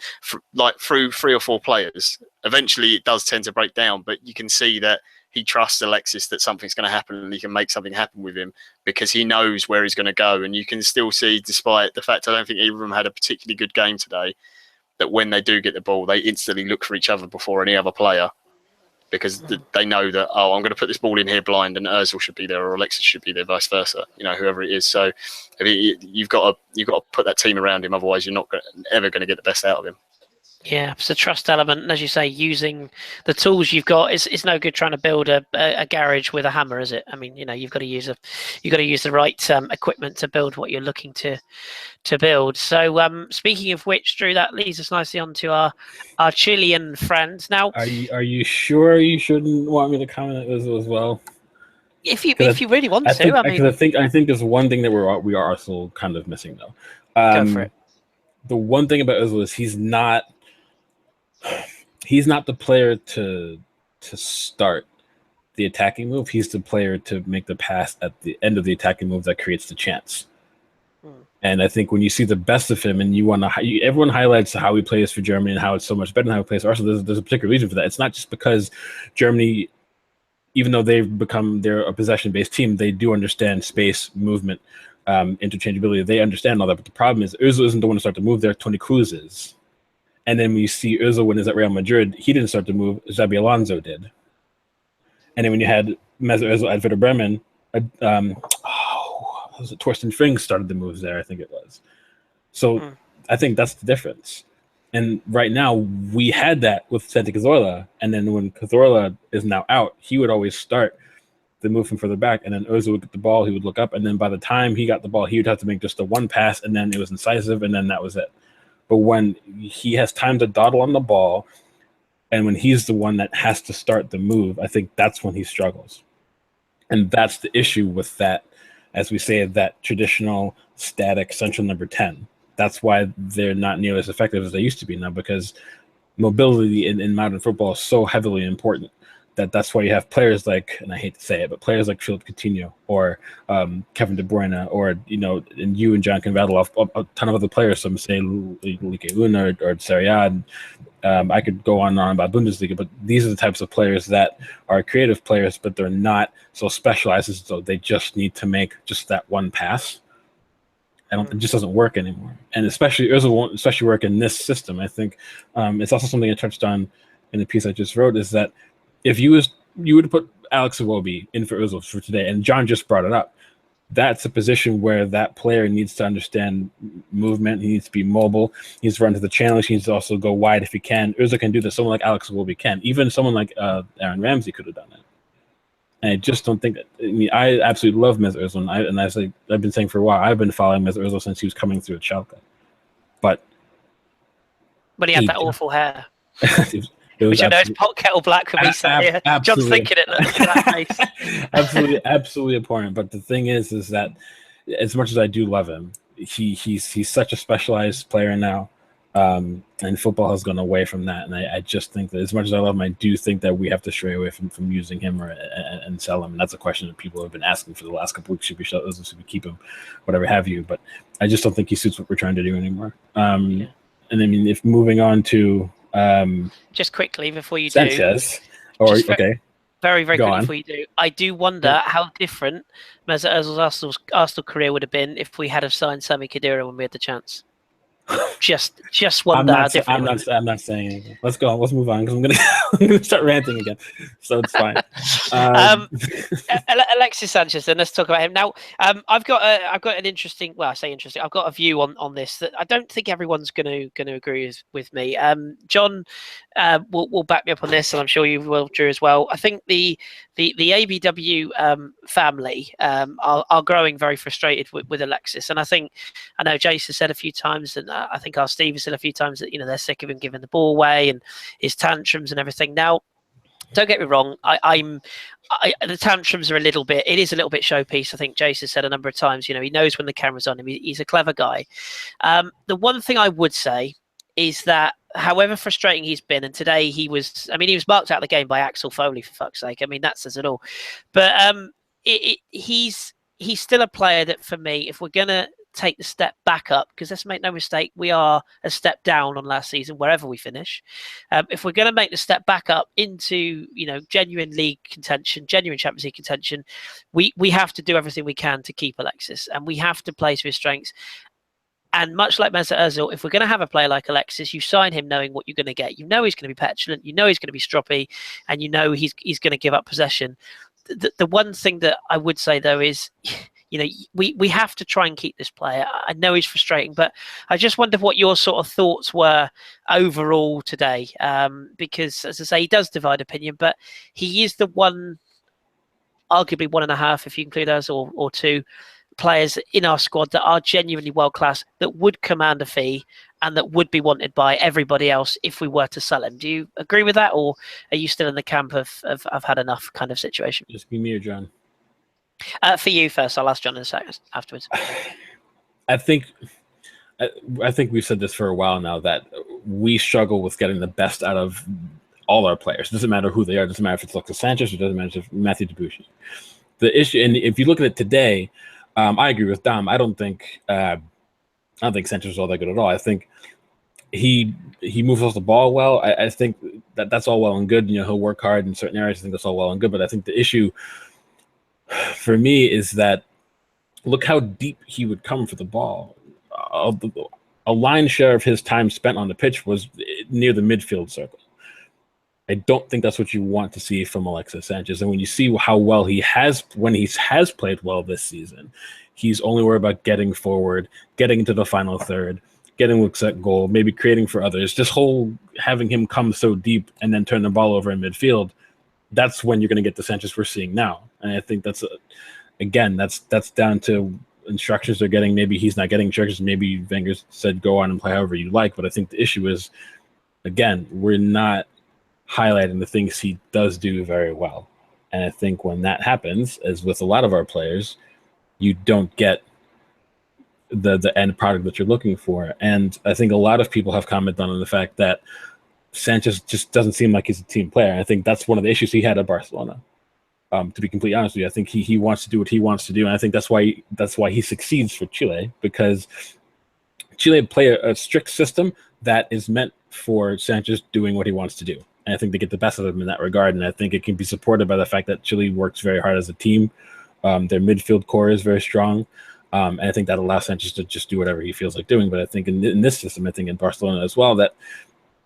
like through 3 or 4 players. Eventually it does tend to break down, but you can see that he trusts Alexis that something's going to happen and he can make something happen with him because he knows where he's going to go. And you can still see, despite the fact I don't think either of them had a particularly good game today, that when they do get the ball, they instantly look for each other before any other player, because they know that, I'm going to put this ball in here blind and Ozil should be there or Alexis should be there, vice versa, whoever it is. So I mean, you've got to put that team around him, otherwise you're not ever going to get the best out of him. Yeah, it's a trust element, and as you say, using the tools you've got is no good trying to build a garage with a hammer, is it? I mean, you've got to use the right equipment to build what you're looking to build. So, speaking of which, Drew, that leads us nicely on to our Chilean friends. Now, are you sure you shouldn't want me to comment on Ozil as well? If you really want to, I think there's one thing that we are also kind of missing though. Go for it. The one thing about Ozil is he's not the player to start the attacking move. He's the player to make the pass at the end of the attacking move that creates the chance. And I think when you see the best of him, and everyone highlights how he plays for Germany and how it's so much better than how he plays for Arsenal, there's a particular reason for that. It's not just because Germany, even though they're a possession-based team, they do understand space, movement, interchangeability. They understand all that. But the problem is Ozil isn't the one to start to move there. Toni Kroos is. And then when you see Ozil when he's at Real Madrid, he didn't start to move. Xabi Alonso did. And then when you had Mesut Ozil at Werder Bremen, was it Torsten Frings started the moves there, I think it was. So I think that's the difference. And right now, we had that with Santi Cazorla. And then when Cazorla is now out, he would always start the move from further back. And then Ozil would get the ball, he would look up. And then by the time he got the ball, he would have to make just the one pass. And then it was incisive. And then that was it. But when he has time to dawdle on the ball, and when he's the one that has to start the move, I think that's when he struggles. And that's the issue with that, as we say, that traditional static central number 10. That's why they're not nearly as effective as they used to be now, because mobility in modern football is so heavily important that's why you have players like, and I hate to say it, but players like Philippe Coutinho or Kevin De Bruyne, or and you and John can rattle off a ton of other players. Some say Ligue 1 or Serie A. I could go on and on about Bundesliga, but these are the types of players that are creative players, but they're not so specialized, so they just need to make just that one pass. It just doesn't work anymore, and especially Ozil won't especially work in this system. I think it's also something I touched on in the piece I just wrote, is that if you would put Alex Iwobi in for Ozil for today, and John just brought it up, that's a position where that player needs to understand movement. He needs to be mobile. He needs to run to the channels. He needs to also go wide if he can. Ozil can do this. Someone like Alex Iwobi can. Even someone like Aaron Ramsey could have done that. And I just don't think that. I mean, I absolutely love Mesut Ozil, and as I've been saying for a while, I've been following Mesut Ozil since he was coming through at Schalke. But he had that awful hair. Which I know is pot kettle black for me sat here. John's thinking it. Look at that face. absolutely abhorrent. But the thing is that as much as I do love him, he's such a specialized player now, and football has gone away from that. And I just think that as much as I love him, I do think that we have to stray away from using him and sell him. And that's a question that people have been asking for the last couple of weeks. Should we sell this? Should we keep him? Whatever have you. But I just don't think he suits what we're trying to do anymore. And I mean, if moving on to just quickly before you Sanchez, very very quickly before you do, I do wonder how different Mesut Ozil's Arsenal career would have been if we had have signed Sami Khedira when we had the chance. Just wonder how different. I'm not saying anything. Let's go on. Let's move on because I'm gonna start ranting again. So it's fine. Alexis Sanchez. Then let's talk about him now. I've got an interesting. Well, I say interesting. I've got a view on this that I don't think everyone's going to agree with me. John will back me up on this, and I'm sure you will, Drew, as well. I think the ABW family are growing very frustrated with Alexis, and I know Jason said a few times, and I think our Steve has said a few times that they're sick of him giving the ball away and his tantrums and everything. Now, don't get me wrong, the tantrums are it is a little bit showpiece. I think Jason said a number of times, he knows when the camera's on him. He's a clever guy. The one thing I would say is that however frustrating he's been, and today he was marked out of the game by Axel Foley, for fuck's sake. I mean, that says it all. But he's still a player that, for me, if we're going to take the step back up, because let's make no mistake, we are a step down on last season wherever we finish. If we're going to make the step back up into genuine league contention, genuine Champions League contention, we have to do everything we can to keep Alexis, and we have to play to his strengths. And much like Mesut Ozil, if we're going to have a player like Alexis, you sign him knowing what you're going to get. He's going to be petulant, he's going to be stroppy, and he's going to give up possession. The one thing that I would say though is, we have to try and keep this player. I know he's frustrating, but I just wonder what your sort of thoughts were overall today. Because, as I say, he does divide opinion, but he is the one, arguably one and a half, if you include us, or two players in our squad that are genuinely world class, that would command a fee and that would be wanted by everybody else if we were to sell him. Do you agree with that, or are you still in the camp of I've had enough kind of situation? Just be me or John. For you first, I'll ask John in a second afterwards. I think we've said this for a while now, that we struggle with getting the best out of all our players. It doesn't matter who they are. It doesn't matter if it's Alexis Sanchez. It doesn't matter if it's Matthew Debuchy. The issue, and if you look at it today, I agree with Dom. I don't think Sanchez is all that good at all. I think he moves off the ball well. I think that's all well and good. He'll work hard in certain areas. I think that's all well and good. But I think the issue for me is that look how deep he would come for the ball. A lion's share of his time spent on the pitch was near the midfield circle. I don't think that's what you want to see from Alexis Sanchez. And when you see how well he has played well this season, he's only worried about getting forward, getting into the final third, getting looks at goal, maybe creating for others. Just having him come so deep and then turn the ball over in midfield, that's when you're going to get the Sanchez we're seeing now. And I think that's down to instructions they're getting. Maybe he's not getting instructions. Maybe Wenger said go on and play however you like. But I think the issue is, again, we're not highlighting the things he does do very well. And I think when that happens, as with a lot of our players, you don't get the end product that you're looking for. And I think a lot of people have commented on the fact that Sanchez just doesn't seem like he's a team player. I think that's one of the issues he had at Barcelona. To be completely honest with you, I think he wants to do what he wants to do, and I think that's why he succeeds for Chile, because Chile play a strict system that is meant for Sanchez doing what he wants to do. And I think they get the best of him in that regard, and I think it can be supported by the fact that Chile works very hard as a team. Their midfield core is very strong, and I think that allows Sanchez to just do whatever he feels like doing. But I think in this system, I think in Barcelona as well, that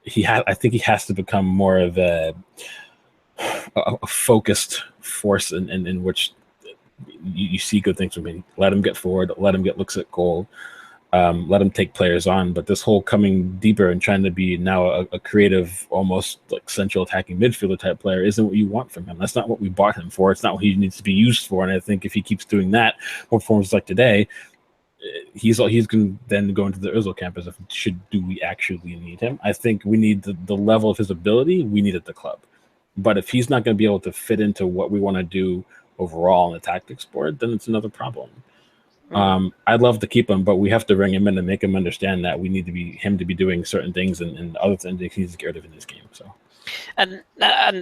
I think he has to become more of a focused force in which you see good things from him. Let him get forward, let him get looks at goal, let him take players on. But this whole coming deeper and trying to be now a creative, almost like central attacking midfielder type player isn't what you want from him. That's not what we bought him for. It's not what he needs to be used for. And I think if he keeps doing that, performances like today, he's going to then go into the Ozil camp as if do we actually need him? I think we need the level of his ability we need at the club. But if he's not going to be able to fit into what we want to do overall on the tactics board, then it's another problem. I'd love to keep him, but we have to bring him in and make him understand that we need him to be doing certain things and other things he needs to get rid of in this game. So, and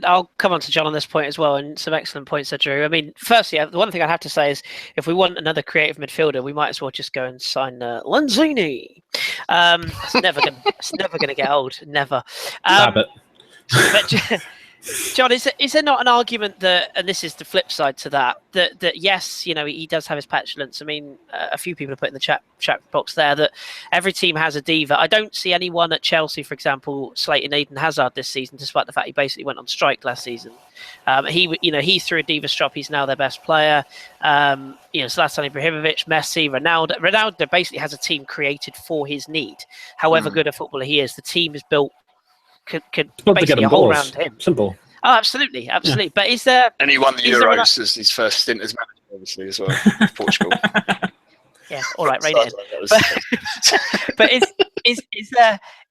I'll come on to John on this point as well, and some excellent points there, Drew. I mean, firstly, the one thing I'd have to say is if we want another creative midfielder, we might as well just go and sign Lanzini. It's never gonna get old. Never. Stop it. But John, is there not an argument that, and this is the flip side to that yes, he does have his petulance. I mean, a few people have put in the chat box there that every team has a diva. I don't see anyone at Chelsea, for example, slating Eden Hazard this season, despite the fact he basically went on strike last season. He threw a diva strop. He's now their best player. Zlatan Ibrahimovic, Messi, Ronaldo. Ronaldo basically has a team created for his need. However good a footballer he is, the team is built. Could basically hold around him. Simple. Oh, absolutely. Yeah. But is there? And he won the Euros as his first stint as manager, obviously, as well, Portugal. Yeah. All right. Rein it in. But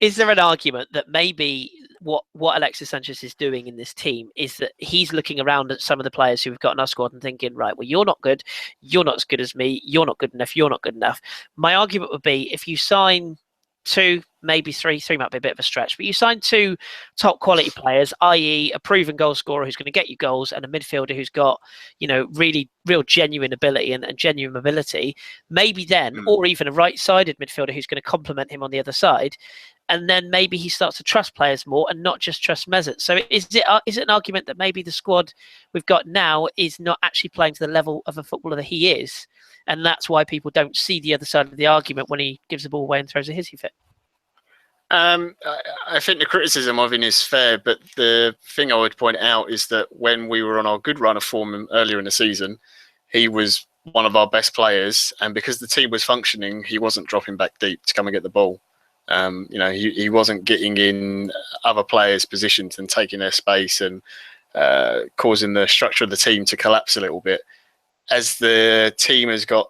is there an argument that maybe what Alexis Sanchez is doing in this team is that he's looking around at some of the players who we've got in our squad and thinking, right, well, you're not good, you're not as good as me, you're not good enough, you're not good enough. My argument would be if you sign 2, maybe 3 might be a bit of a stretch, but you sign 2 top quality players, i.e. a proven goal scorer who's going to get you goals and a midfielder who's got, really real genuine ability and genuine mobility, maybe then, or even a right-sided midfielder who's going to complement him on the other side, and then maybe he starts to trust players more and not just trust Mesut. So is it an argument that maybe the squad we've got now is not actually playing to the level of a footballer that he is, and that's why people don't see the other side of the argument when he gives the ball away and throws a hissy fit? I think the criticism of him is fair, but the thing I would point out is that when we were on our good run of form earlier in the season, he was one of our best players, and because the team was functioning, he wasn't dropping back deep to come and get the ball. He wasn't getting in other players' positions and taking their space and causing the structure of the team to collapse a little bit. As the team has got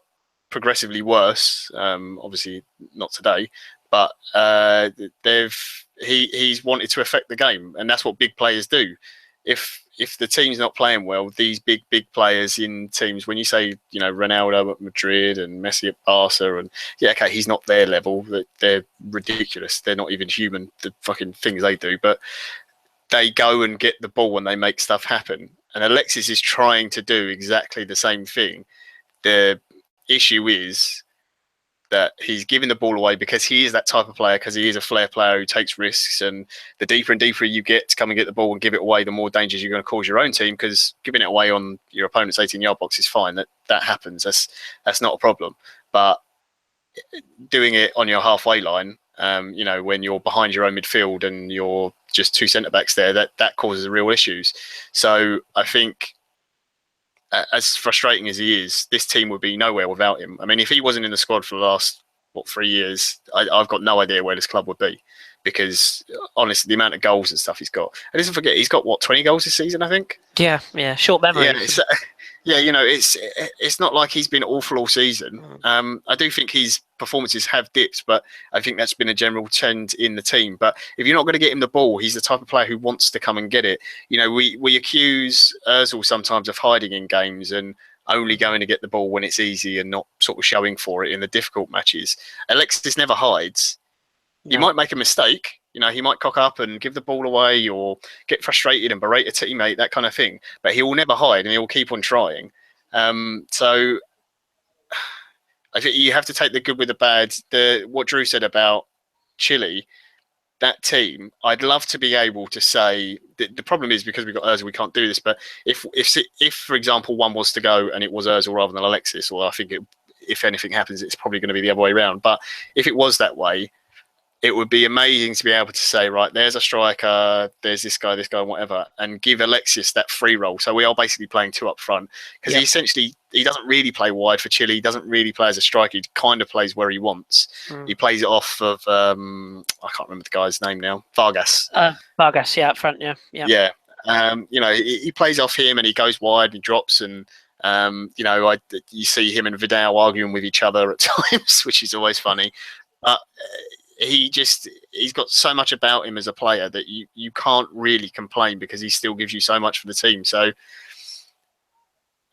progressively worse, obviously not today, but he's wanted to affect the game, and that's what big players do. If the team's not playing well, these big players in teams, when you say Ronaldo at Madrid and Messi at Barca, and he's not their level. They're ridiculous. They're not even human. The fucking things they do, but they go and get the ball and they make stuff happen. And Alexis is trying to do exactly the same thing. The issue is that he's giving the ball away because he is that type of player, because he is a flair player who takes risks. And the deeper and deeper you get to come and get the ball and give it away, the more dangers you're going to cause your own team, because giving it away on your opponent's 18-yard box is fine. That happens. That's not a problem. But doing it on your halfway line, when you're behind your own midfield and you're just 2 centre-backs there, that causes real issues. So I think, as frustrating as he is, this team would be nowhere without him. I mean, if he wasn't in the squad for the last 3 years, I've got no idea where this club would be, because honestly, the amount of goals and stuff he's got. And don't forget, he's got 20 goals this season, I think. Yeah, short memory. Yeah, it's not like he's been awful all season. I do think his performances have dipped, but I think that's been a general trend in the team. But if you're not going to get him the ball, he's the type of player who wants to come and get it. We accuse Ozil sometimes of hiding in games and only going to get the ball when it's easy and not sort of showing for it in the difficult matches. Alexis never hides. No. You might make a mistake, He might cock up and give the ball away or get frustrated and berate a teammate, that kind of thing. But he will never hide and he will keep on trying. So I think you have to take the good with the bad. What Drew said about Chile, that team, I'd love to be able to say the problem is because we've got Ozil, we can't do this. But if for example one was to go and it was Ozil rather than Alexis, or I think if anything happens, it's probably going to be the other way around. But if it was that way, it would be amazing to be able to say, right, there's a striker, there's this guy, whatever, and give Alexis that free role. So we are basically playing two up front because he doesn't really play wide for Chile. He doesn't really play as a striker. He kind of plays where he wants. He plays it off of, I can't remember the guy's name now, Vargas. Vargas, up front, yeah. He plays off him and he goes wide and drops and, you see him and Vidal arguing with each other at times, which is always funny. But he's got so much about him as a player that you can't really complain because he still gives you so much for the team. So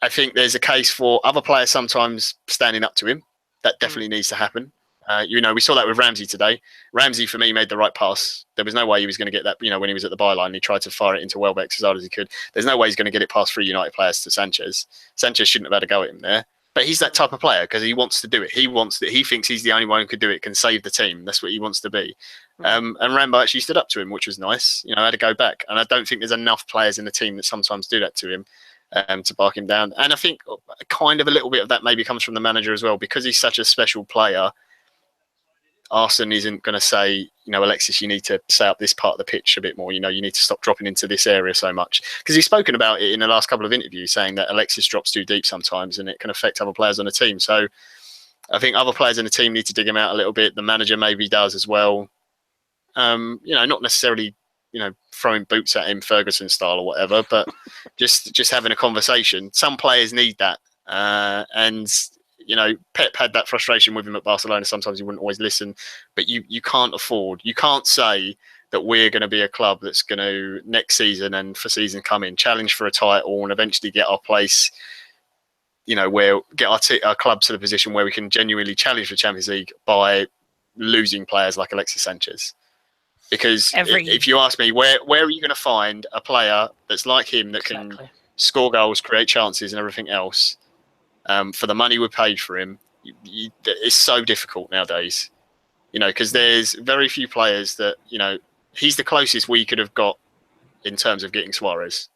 I think there's a case for other players sometimes standing up to him. That definitely needs to happen. We saw that with Ramsey today. Ramsey, for me, made the right pass. There was no way he was going to get that, when he was at the byline, he tried to fire it into Welbeck as hard as he could. There's no way he's going to get it past 3 United players to Sanchez. Sanchez shouldn't have had a go at him there. But he's that type of player because he wants to do it. He thinks he's the only one who could do it, can save the team. That's what he wants to be. And Rambo actually stood up to him, which was nice. Had to go back. And I don't think there's enough players in the team that sometimes do that to him to bark him down. And I think kind of a little bit of that maybe comes from the manager as well because he's such a special player. Arsene isn't going to say, Alexis, you need to set up this part of the pitch a bit more. You need to stop dropping into this area so much. Because he's spoken about it in the last couple of interviews, saying that Alexis drops too deep sometimes and it can affect other players on the team. So I think other players in the team need to dig him out a little bit. The manager maybe does as well. Not necessarily, throwing boots at him Ferguson style or whatever, but just having a conversation. Some players need that. Pep had that frustration with him at Barcelona. Sometimes he wouldn't always listen, but you can't say that we're going to be a club that's going to next season and for season coming challenge for a title and eventually get our place, where get our club to the position where we can genuinely challenge the Champions League by losing players like Alexis Sanchez. Because if you ask me, where are you going to find a player that's like him that can score goals, create chances and everything else? For the money we paid for him, it's so difficult nowadays, because there's very few players that, he's the closest we could have got in terms of getting Suarez.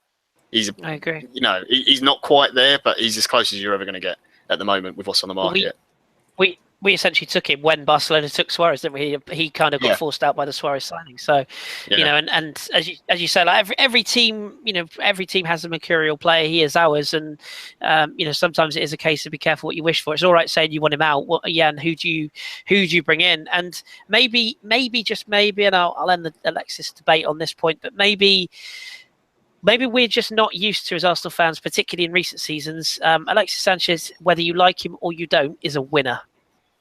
I agree. He's not quite there, but he's as close as you're ever going to get at the moment with what's on the market. We essentially took him when Barcelona took Suarez, didn't we? He kind of got forced out by the Suarez signing. So, and as you say, like every team, every team has a mercurial player. He is ours, and sometimes it is a case of be careful what you wish for. It's all right saying you want him out, and who do you bring in? And maybe just maybe, and I'll end the Alexis debate on this point, but maybe we're just not used to, as Arsenal fans, particularly in recent seasons. Alexis Sanchez, whether you like him or you don't, is a winner.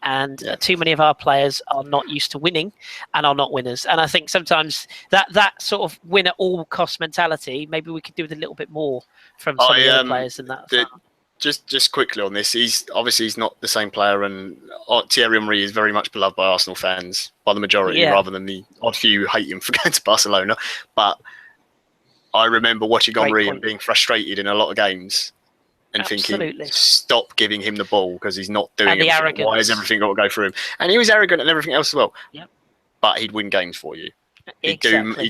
And too many of our players are not used to winning and are not winners. And I think sometimes that sort of win at all cost mentality, maybe we could do with a little bit more from some of the other players than that. Just quickly on this, he's not the same player, and Thierry Henry is very much beloved by Arsenal fans, by the majority, rather than the odd few who hate him for going to Barcelona. But I remember watching Henry and being frustrated in a lot of games. And thinking, stop giving him the ball because he's not doing it. Why has everything got to go through him? And he was arrogant and everything else as well. Yep. But he'd win games for you. He'd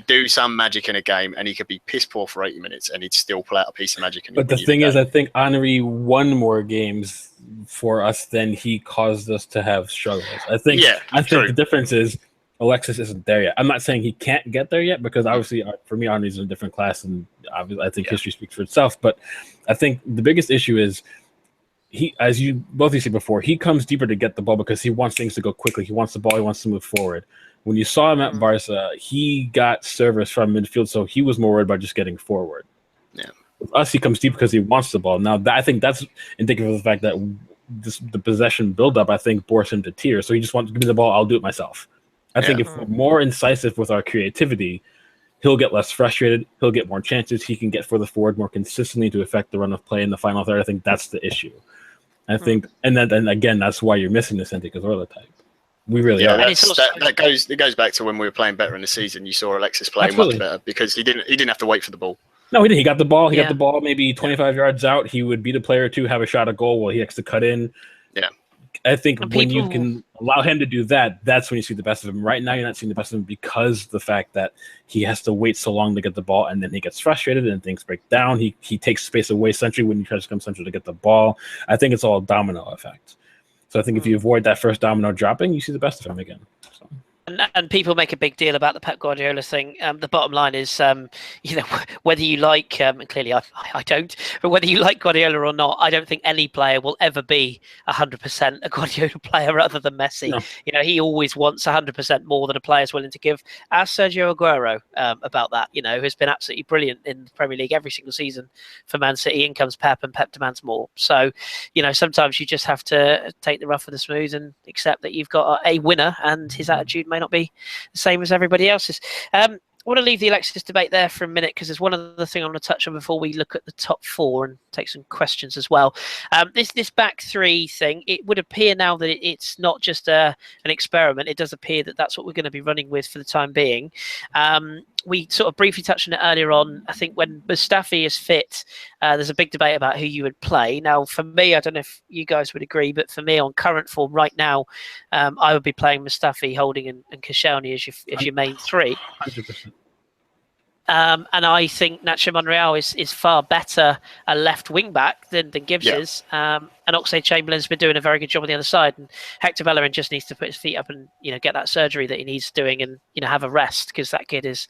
do some magic in a game, and he could be piss poor for 80 minutes, and he'd still pull out a piece of magic. But the thing is, I think Henry won more games for us than he caused us to have struggles. I think the difference is Alexis isn't there yet. I'm not saying he can't get there yet, because obviously for me, Henry's in a different class, and I think history speaks for itself. But I think the biggest issue is he, as you both said before, he comes deeper to get the ball because he wants things to go quickly. He wants the ball. He wants to move forward. When you saw him at Barca, he got service from midfield, so he was more worried about just getting forward. Yeah. With us, he comes deep because he wants the ball. Now, I think that's indicative of the fact that the possession buildup, I think, bore him to tears. So he just wants to give me the ball. I'll do it myself. I think if we're more incisive with our creativity, he'll get less frustrated. He'll get more chances. He can get further forward more consistently to affect the run of play in the final third. I think that's the issue. I think, and then again, that's why you're missing the Santi Cazorla type. We really Yeah, are. it goes back to when we were playing better in the season. You saw Alexis playing much better because he didn't have to wait for the ball. No, he didn't. He got the ball. He got the ball maybe 25 yards out. He would beat a player or two, have a shot at goal while he has to cut in. Yeah. I think when you can allow him to do that, that's when you see the best of him. Right now, you're not seeing the best of him because the fact that he has to wait so long to get the ball, and then he gets frustrated and things break down. He takes space away centrally when he tries to come central to get the ball. I think it's all a domino effect. So I think if you avoid that first domino dropping, you see the best of him again. So. And people make a big deal about the Pep Guardiola thing. The bottom line is, whether you like, and clearly I don't, but whether you like Guardiola or not, I don't think any player will ever be 100% a Guardiola player other than Messi. No. He always wants 100% more than a player's willing to give. Ask Sergio Aguero about that, who's been absolutely brilliant in the Premier League every single season for Man City. In comes Pep, and Pep demands more. So, sometimes you just have to take the rough with the smooth and accept that you've got a winner, and his attitude may not be the same as everybody else's. I want to leave the Alexis debate there for a minute because there's one other thing I want to touch on before we look at the top four and take some questions as well. This back three thing, it would appear now that it's not just an experiment. It does appear that that's what we're going to be running with for the time being. We sort of briefly touched on it earlier on. I think when Mustafi is fit, there's a big debate about who you would play. Now, for me, I don't know if you guys would agree, but for me, on current form right now, I would be playing Mustafi, Holding, and Koscielny as your main three. 100%. And I think Nacho Monreal is far better a left wing back than Gibbs is. And Oxlade-Chamberlain's been doing a very good job on the other side. And Hector Bellerin just needs to put his feet up and get that surgery that he needs doing and have a rest because that kid is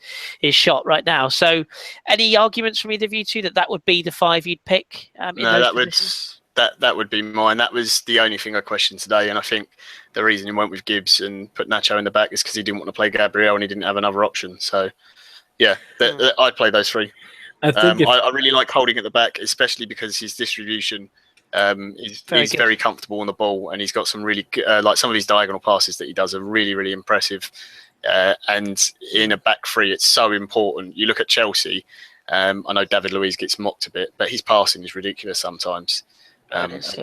shot right now. So, any arguments from either of you two that would be the five you'd pick? No, that would be mine. That was the only thing I questioned today, and I think the reason he went with Gibbs and put Nacho in the back is because he didn't want to play Gabriel and he didn't have another option. So. Yeah, I'd play those three. I really like Holding at the back, especially because his distribution he's very comfortable on the ball, and he's got some really like some of his diagonal passes that he does are really, really impressive. And in a back three, it's so important. You look at Chelsea. I know David Luiz gets mocked a bit, but his passing is ridiculous sometimes.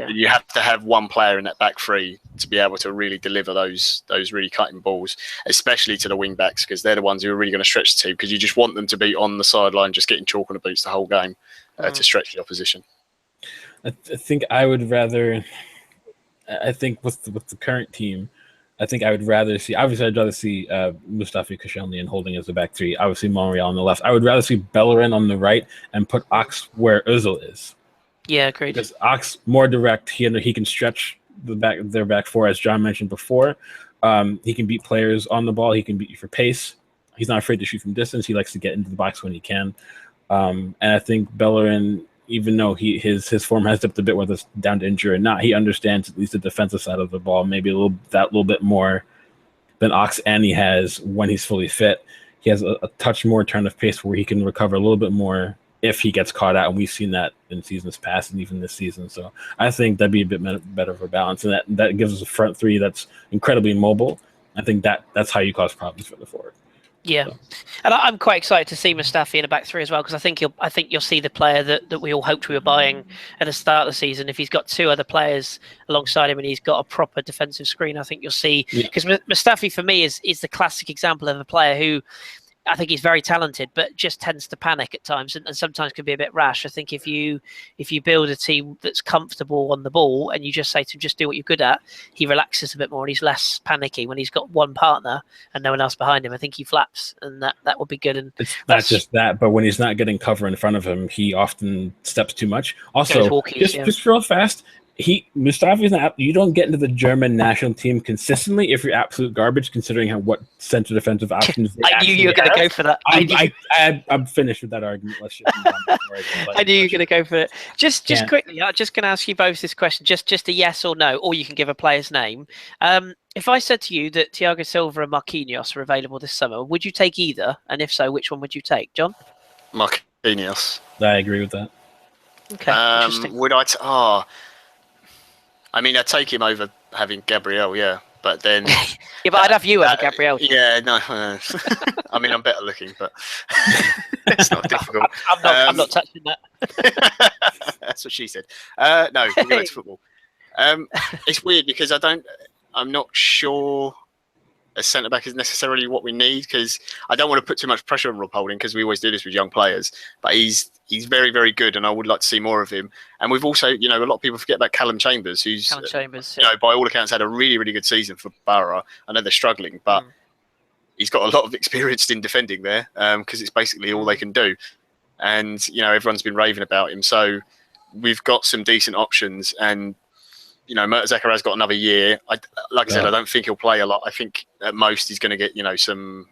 You have to have one player in that back three to be able to really deliver those really cutting balls, especially to the wing backs, because they're the ones who are really going to stretch the team, because you just want them to be on the sideline just getting chalk on the boots the whole game to stretch the opposition. I think I would rather. I think with the current team, I think I would rather see. Obviously, I'd rather see Mustafi, Koscielny, and Holding as the back three. Obviously, Monreal on the left. I would rather see Bellerin on the right and put Ox where Ozil is. Yeah, agreed. Because Ox more direct. He can stretch their back four, as John mentioned before. He can beat players on the ball. He can beat you for pace. He's not afraid to shoot from distance. He likes to get into the box when he can. And I think Bellerin, even though his form has dipped a bit, whether it's down to injury or not, he understands at least the defensive side of the ball maybe a little bit more than Ox, and he has when he's fully fit. He has a touch more turn of pace where he can recover a little bit more if he gets caught out, and we've seen that in seasons past and even this season. So I think that'd be a bit better of a balance, and that gives us a front three that's incredibly mobile. I think that's how you cause problems for the forward. Yeah, so. And I'm quite excited to see Mustafi in a back three as well, because I think you'll see the player that we all hoped we were buying at the start of the season. If he's got two other players alongside him and he's got a proper defensive screen, I think you'll see, because Mustafi for me is the classic example of a player who, I think he's very talented, but just tends to panic at times and sometimes can be a bit rash. I think if you build a team that's comfortable on the ball and you just say to him, just do what you're good at, he relaxes a bit more and he's less panicky when he's got one partner and no one else behind him. I think he flaps, and that would be good. And it's not just that, but when he's not getting cover in front of him, he often steps too much. Also, just real fast, Mustafi's not. You don't get into the German national team consistently if you're absolute garbage, considering what center defensive options. I knew you were going to go for that. I'm finished with that argument. Let's just I knew you were going to go for it. Just quickly, I'm just going to ask you both this question. Just a yes or no, or you can give a player's name. If I said to you that Thiago Silva and Marquinhos are available this summer, would you take either? And if so, which one would you take, John? Marquinhos. I agree with that. Okay. Would I? I mean, I'd take him over having Gabriel, yeah. But then... yeah, but I'd have you over Gabriel. Yeah, no. I mean, I'm better looking, but it's not difficult. I'm not touching that. That's what she said. No, we'll go to football. It's weird because I'm not sure a centre back is necessarily what we need, because I don't want to put too much pressure on Rob Holding, because we always do this with young players. But he's very, very good, and I would like to see more of him. And we've also, a lot of people forget about Callum Chambers, who's by all accounts had a really, really good season for Borough. I know they're struggling, but he's got a lot of experience in defending there, because it's basically all they can do. And everyone's been raving about him, so we've got some decent options. And Mertesacker has got another year. Like I said, I don't think he'll play a lot. I think at most he's going to get, some.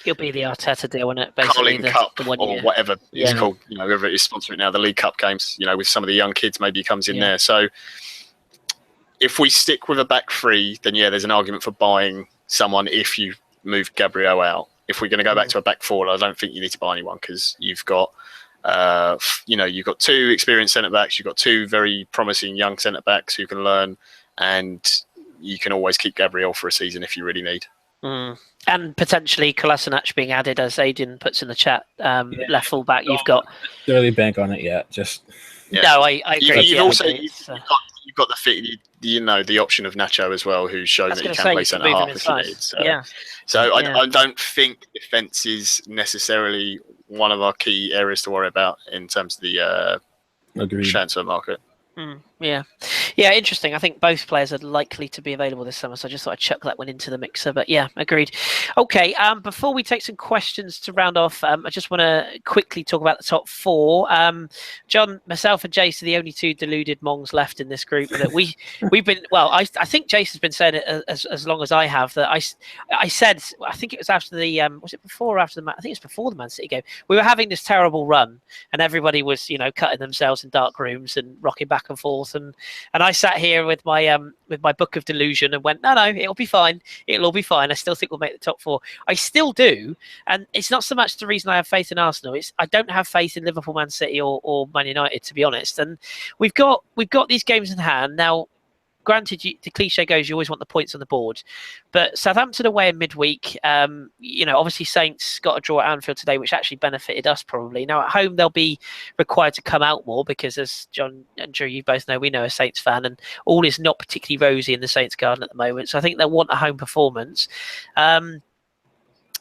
He'll be the Arteta deal, isn't it? Basically, Carling Cup or whatever it's called. Whoever it is sponsoring now, the League Cup games. With some of the young kids, maybe he comes in there. So if we stick with a back three, then there's an argument for buying someone if you move Gabriel out. If we're going to go back to a back four, I don't think you need to buy anyone, because you've got. You've got two experienced centre backs. You've got two very promising young centre backs who can learn, and you can always keep Gabriel for a season if you really need. And potentially Kolasinac being added, as Aidan puts in the chat. Left full back, you've got. Don't really bank on it yet. No, I agree. You've got the option of Nacho as well, who's shown that he can play centre half if you need. So I don't think defence is necessarily one of our key areas to worry about in terms of the transfer market. Interesting. I think both players are likely to be available this summer, so I just thought I'd chuck that one into the mixer. But agreed. Okay, before we take some questions to round off, I just want to quickly talk about the top four. John, myself and Jace are the only two deluded mongs left in this group. That we've been, I think Jace has been saying it as long as I have, that I said, I think it was after the was it before or after the I think it's before the Man City game, we were having this terrible run and everybody was cutting themselves in dark rooms and rocking back and forth, and I sat here with my book of delusion and went, no, it'll be fine, it'll all be fine. I still think we'll make the top four. I still do, and it's not so much the reason I have faith in Arsenal. It's I don't have faith in Liverpool, Man City, or Man United, to be honest. And we've got these games in hand now. Granted, the cliche goes, you always want the points on the board. But Southampton away in midweek, obviously Saints got a draw at Anfield today, which actually benefited us probably. Now, at home, they'll be required to come out more because, as John and Drew, you both know, we know a Saints fan, and all is not particularly rosy in the Saints garden at the moment. So I think they'll want a home performance.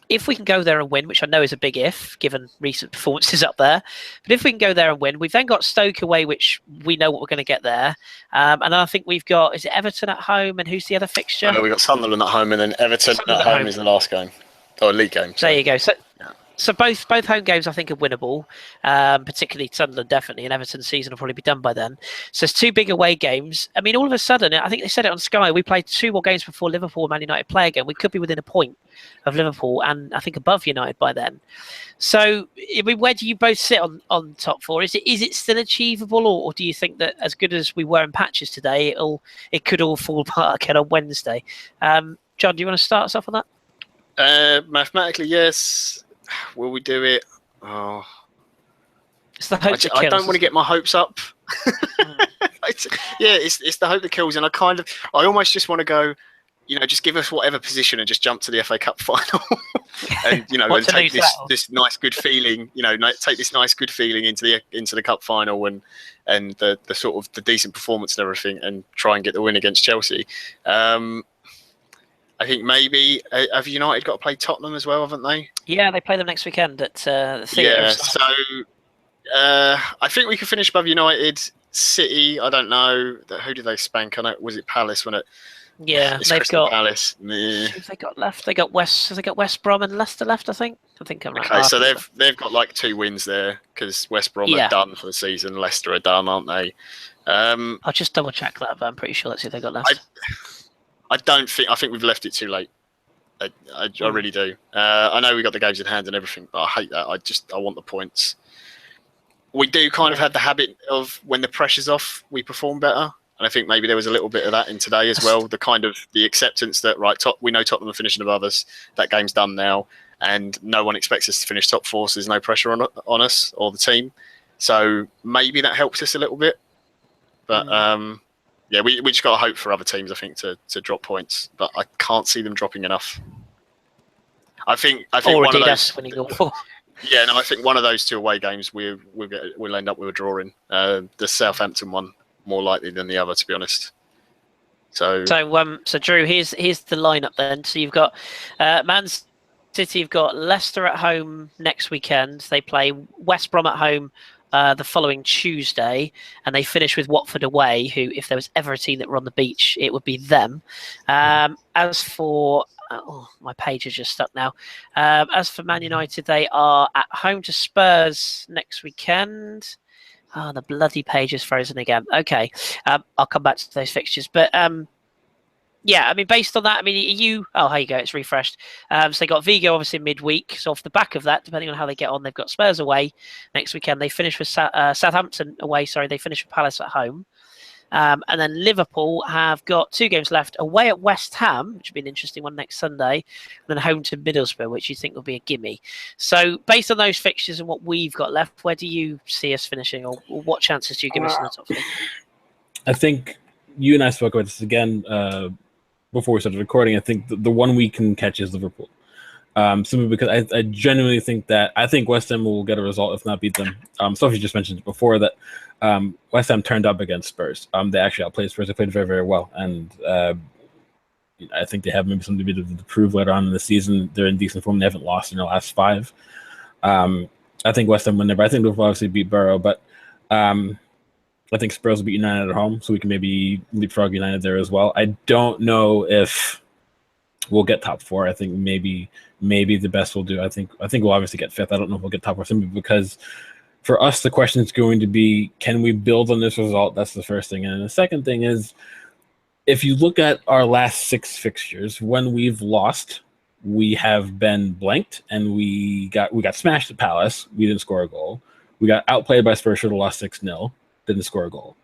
If we can go there and win, which I know is a big if, given recent performances up there, but if we can go there and win, we've then got Stoke away, which we know what we're going to get there. And I think we've got, is it Everton at home, and who's the other fixture? We've got Sunderland at home, and then Everton at home is the last game, or league game. So. There you go. So both home games I think are winnable, particularly Sunderland definitely, and Everton's season will probably be done by then. So it's two big away games. I mean, all of a sudden, I think they said it on Sky, we played two more games before Liverpool and Man United play again. We could be within a point of Liverpool and I think above United by then. So I mean, where do you both sit on top four? Is it still achievable, or do you think that as good as we were in patches today, it could all fall apart again on Wednesday? John, do you want to start us off on that? Mathematically, yes. Will we do it? Oh, it's the hope I don't want to get my hopes up. It's the hope that kills, and I almost just want to go, just give us whatever position and just jump to the FA Cup final, and and take this nice good feeling, take this nice good feeling into the cup final and the sort of the decent performance and everything, and try and get the win against Chelsea. I think maybe have United got to play Tottenham as well, haven't they? Yeah, they play them next weekend at the theatre. Yeah, so I think we could finish above United. City, I don't know. Who did they spank on it? Was it Palace? When it? Yeah, they've got Palace. Who've they got left? They got West Brom and Leicester left. I think I'm right. Okay, so they've got like 2 wins there because West Brom are done for the season. Leicester are done, aren't they? I'll just double check that, but I'm pretty sure that's who they got left. I think we've left it too late. I really do. I know we got the games in hand and everything, but I hate that. I want the points. We do kind of have the habit of when the pressure's off, we perform better. And I think maybe there was a little bit of that in today as well. The acceptance that, we know Tottenham are finishing above us. That game's done now. And no one expects us to finish top 4, so there's no pressure on us or the team. So maybe that helps us a little bit. But we just got to hope for other teams, I think, to drop points. But I can't see them dropping enough. I think one of those. I think one of those 2 away games we'll end up with a draw in. The Southampton one more likely than the other, to be honest. So Drew, here's the lineup then. So you've got Man City. You've got Leicester at home next weekend. They play West Brom at home the following Tuesday, and they finish with Watford away. Who, if there was ever a team that were on the beach, it would be them. As for my page is just stuck now. As for Man United, they are at home to Spurs next weekend. Oh, the bloody page is frozen again. Okay, I'll come back to those fixtures. But yeah, I mean, based on that, I mean, you... Oh, here you go, it's refreshed. So they got Vigo, obviously, midweek. So off the back of that, depending on how they get on, they've got Spurs away next weekend. They finish with Southampton away. Sorry, they finish with Palace at home. And then Liverpool have got 2 games left away at West Ham, which would be an interesting one next Sunday, and then home to Middlesbrough, which you think will be a gimme. So based on those fixtures and what we've got left, where do you see us finishing, or what chances do you give us in the top 4? I think you and I spoke about this again before we started recording. I think the one we can catch is Liverpool. Simply because I genuinely think that West Ham will get a result, if not beat them. Sophie just mentioned before that West Ham turned up against Spurs. They actually outplayed Spurs. They played very, very well. And I think they have maybe something to prove later on in the season. They're in decent form. They haven't lost in their last 5. I think West Ham win there, but I think Liverpool obviously beat Borough. But I think Spurs will beat United at home, so we can maybe leapfrog United there as well. I don't know if we'll get top 4. I think maybe the best we'll do. I think we'll obviously get 5th. I don't know if we'll get top 4 simply because for us the question is going to be, can we build on this result? That's the first thing. And the second thing is, if you look at our last 6 fixtures, when we've lost, we have been blanked and we got smashed at Palace. We didn't score a goal. We got outplayed by Spurs, should have lost 6-0. Didn't score a goal.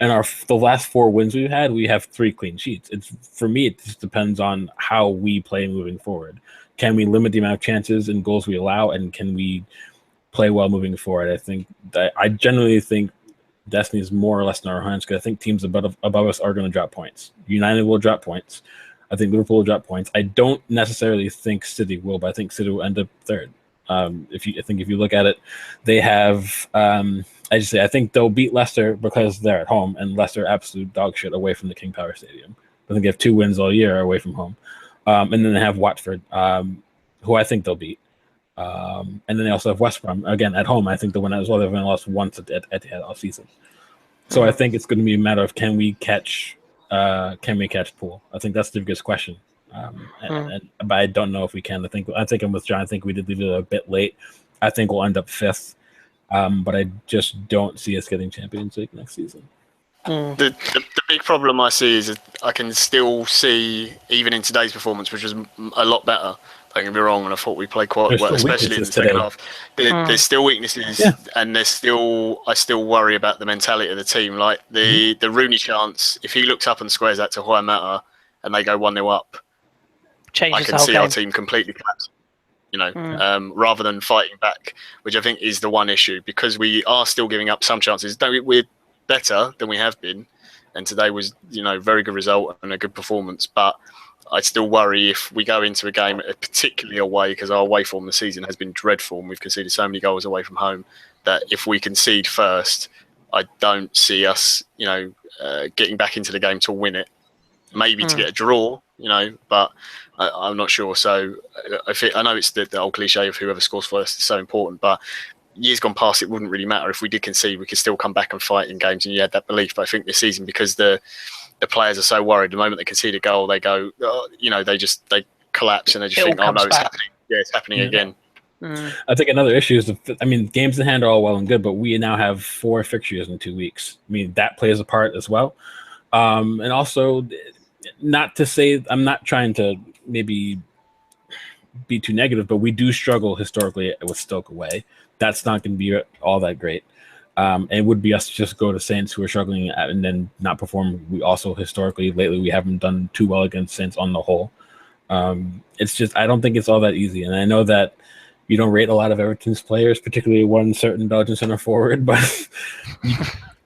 And the last 4 wins we've had, we have 3 clean sheets. For me, it just depends on how we play moving forward. Can we limit the amount of chances and goals we allow, and can we play well moving forward? I generally think destiny is more or less in our hands, because I think teams above us are going to drop points. United will drop points. I think Liverpool will drop points. I don't necessarily think City will, but I think City will end up 3rd. If you look at it, they have. I think they'll beat Leicester because they're at home, and Leicester absolute dog shit away from the King Power Stadium. I think they have 2 wins all year away from home, and then they have Watford, who I think they'll beat, and then they also have West Brom again at home. I think they'll win as well. They've only lost once at Etihad all season, so I think it's going to be a matter of can we catch Poole? I think that's the biggest question. But I don't know if we can. I think I'm with John. I think we did leave it a bit late. I think we'll end up 5th. But I just don't see us getting Champions League next season. The big problem I see is that I can still see, even in today's performance, which was a lot better, don't get me wrong, and I thought we played quite well, especially in the second half. There's still weaknesses, and I still worry about the mentality of the team. Like the Rooney chance, if he looks up and squares that to Hoymata and they go 1-0 up, I can see our team completely collapse. Rather than fighting back, which I think is the one issue, because we are still giving up some chances. We're better than we have been, and today was, very good result and a good performance. But I still worry if we go into a game, particularly away, because our away form this season has been dreadful, and we've conceded so many goals away from home, that if we concede first, I don't see us, getting back into the game to win it. Maybe to get a draw, but I'm not sure. So I know it's the old cliche of whoever scores first is so important, but years gone past, it wouldn't really matter. If we did concede, we could still come back and fight in games, and you had that belief. But I think this season, because the players are so worried, the moment they concede a goal, they go, they collapse, and they just think, oh no, it's happening. Yeah, it's happening again. I think another issue is, games in hand are all well and good, but we now have 4 fixtures in 2 weeks. That plays a part as well. And also, not to say, I'm not trying to maybe be too negative, but we do struggle historically with Stoke away. That's not going to be all that great. And it would be us to just go to Saints, who are struggling and then not perform. We also historically, lately, we haven't done too well against Saints on the whole. It's just, I don't think it's all that easy. And I know that you don't rate a lot of Everton's players, particularly one certain Belgian center forward, but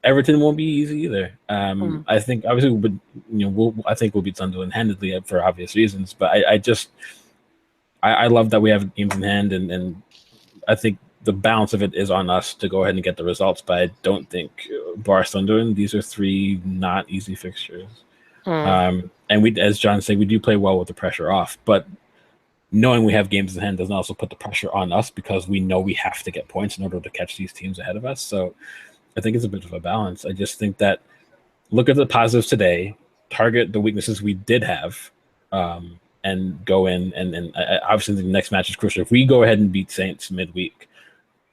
Everton won't be easy either. I think obviously, I think we'll beat Sunderland handedly for obvious reasons. But I love that we have games in hand, and I think the balance of it is on us to go ahead and get the results. But I don't think bar Sunderland, these are 3 not easy fixtures. And we, as John said, we do play well with the pressure off, but knowing we have games in hand doesn't also put the pressure on us because we know we have to get points in order to catch these teams ahead of us. So I think it's a bit of a balance. I just think that look at the positives today, target the weaknesses we did have, and go in. And obviously the next match is crucial. If we go ahead and beat Saints midweek,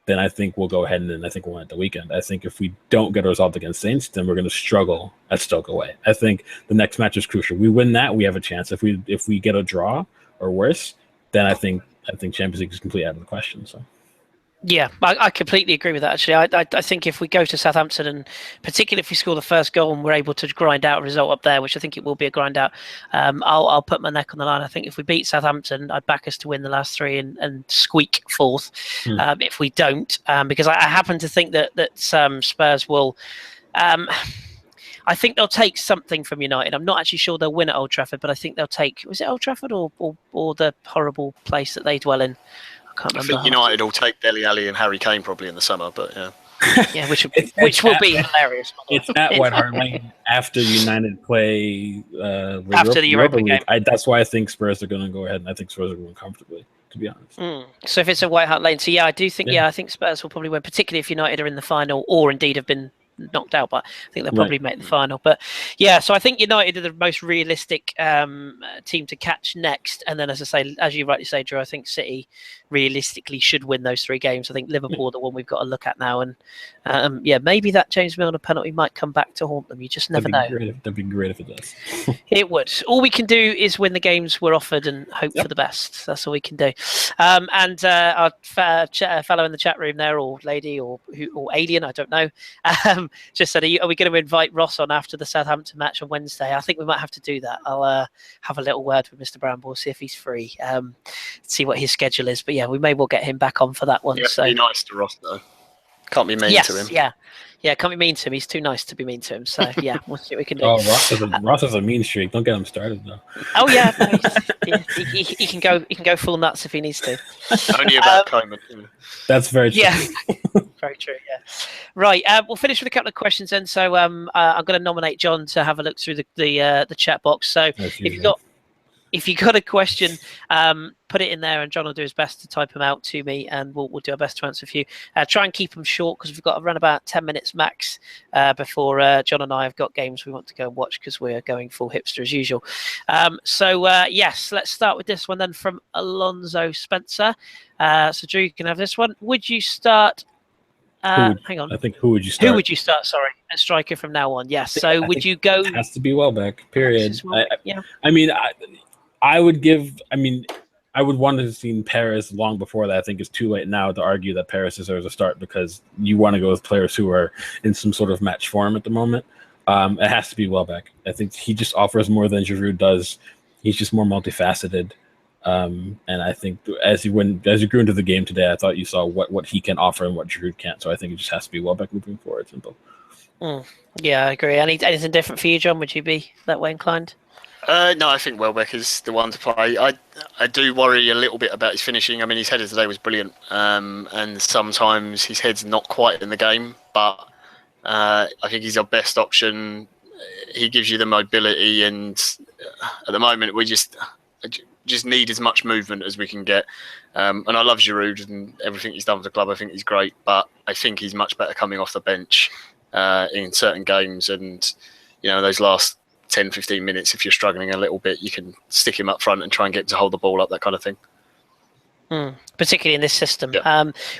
then I think we'll go ahead and I think we'll win at the weekend. I think if we don't get a result against Saints, then we're going to struggle at Stoke away. I think the next match is crucial. We win that, we have a chance. If we get a draw or worse, then I think Champions League is completely out of the question. So. Yeah, I completely agree with that, actually. I think if we go to Southampton, and particularly if we score the first goal and we're able to grind out a result up there, which I think it will be a grind out, I'll put my neck on the line. I think if we beat Southampton, I'd back us to win the last three and squeak fourth. If we don't, because I happen to think that Spurs will... I think they'll take something from United. I'm not actually sure they'll win at Old Trafford, but I think they'll take... Was it Old Trafford or the horrible place that they dwell in? I think United will take Dele Alli and Harry Kane probably in the summer, but yeah. Yeah, which will be hilarious. It's at White Hart Lane after United play after the Europa game. That's why I think Spurs are going to go ahead, and I think Spurs are going comfortably, to be honest. So if it's a White Hart Lane, so yeah, I do think I think Spurs will probably win, particularly if United are in the final or indeed have been knocked out, but I think they'll probably make the final. But yeah, so I think United are the most realistic team to catch next, and then as you rightly say, Drew, I think City realistically should win those three games. I think Liverpool are the one we've got to look at now, and maybe that James Milner penalty might come back to haunt them. You just never know. That'd be great if it does. It would. All we can do is win the games we're offered and hope for the best. That's all we can do. And our fellow in the chat room there, or lady, or alien, I don't know, just said, are we going to invite Ross on after the Southampton match on Wednesday? I think we might have to do that. I'll have a little word with Mr. Bramble, see if he's free, see what his schedule is. But yeah, we may well get him back on for that one. Yeah, be nice to Ross though. Can't be mean to him. Yeah, can't be mean to him. He's too nice to be mean to him. So yeah, we'll see what we can do. Oh, Ross has a mean streak. Don't get him started though. Oh yeah, no, he can go. He can go full nuts if he needs to. Only about Coleman. That's very true. Yeah, very true. Yeah. Right. We'll finish with a couple of questions then. So I'm going to nominate John to have a look through the chat box. So if you got a question, put it in there, and John will do his best to type them out to me, and we'll do our best to answer for you. Try and keep them short because we've got to run about 10 minutes max before John and I have got games we want to go and watch because we're going full hipster as usual. Yes, let's start with this one then from Alonso Spencer. So Drew, you can have this one. Would you start? Hang on. I think who would you start? Who would you start? Sorry, a striker from now on. Yes. So would you go? It has to be Welbeck. Period. Yeah. I would give. I would want to have seen Paris long before that. I think it's too late now to argue that Paris deserves a start because you want to go with players who are in some sort of match form at the moment. It has to be Welbeck. I think he just offers more than Giroud does. He's just more multifaceted. And I think as you grew into the game today, I thought you saw what he can offer and what Giroud can't. So I think it just has to be Welbeck moving forward. Simple. Yeah, I agree. Anything different for you, John? Would you be that way inclined? No, I think Welbeck is the one to play. I do worry a little bit about his finishing. I mean, his header today was brilliant, and sometimes his head's not quite in the game. But I think he's our best option. He gives you the mobility, and at the moment we just need as much movement as we can get. And I love Giroud and everything he's done for the club. I think he's great, but I think he's much better coming off the bench in certain games. And those last 10, 15 minutes, if you're struggling a little bit, you can stick him up front and try and get him to hold the ball up, that kind of thing. Particularly in this system,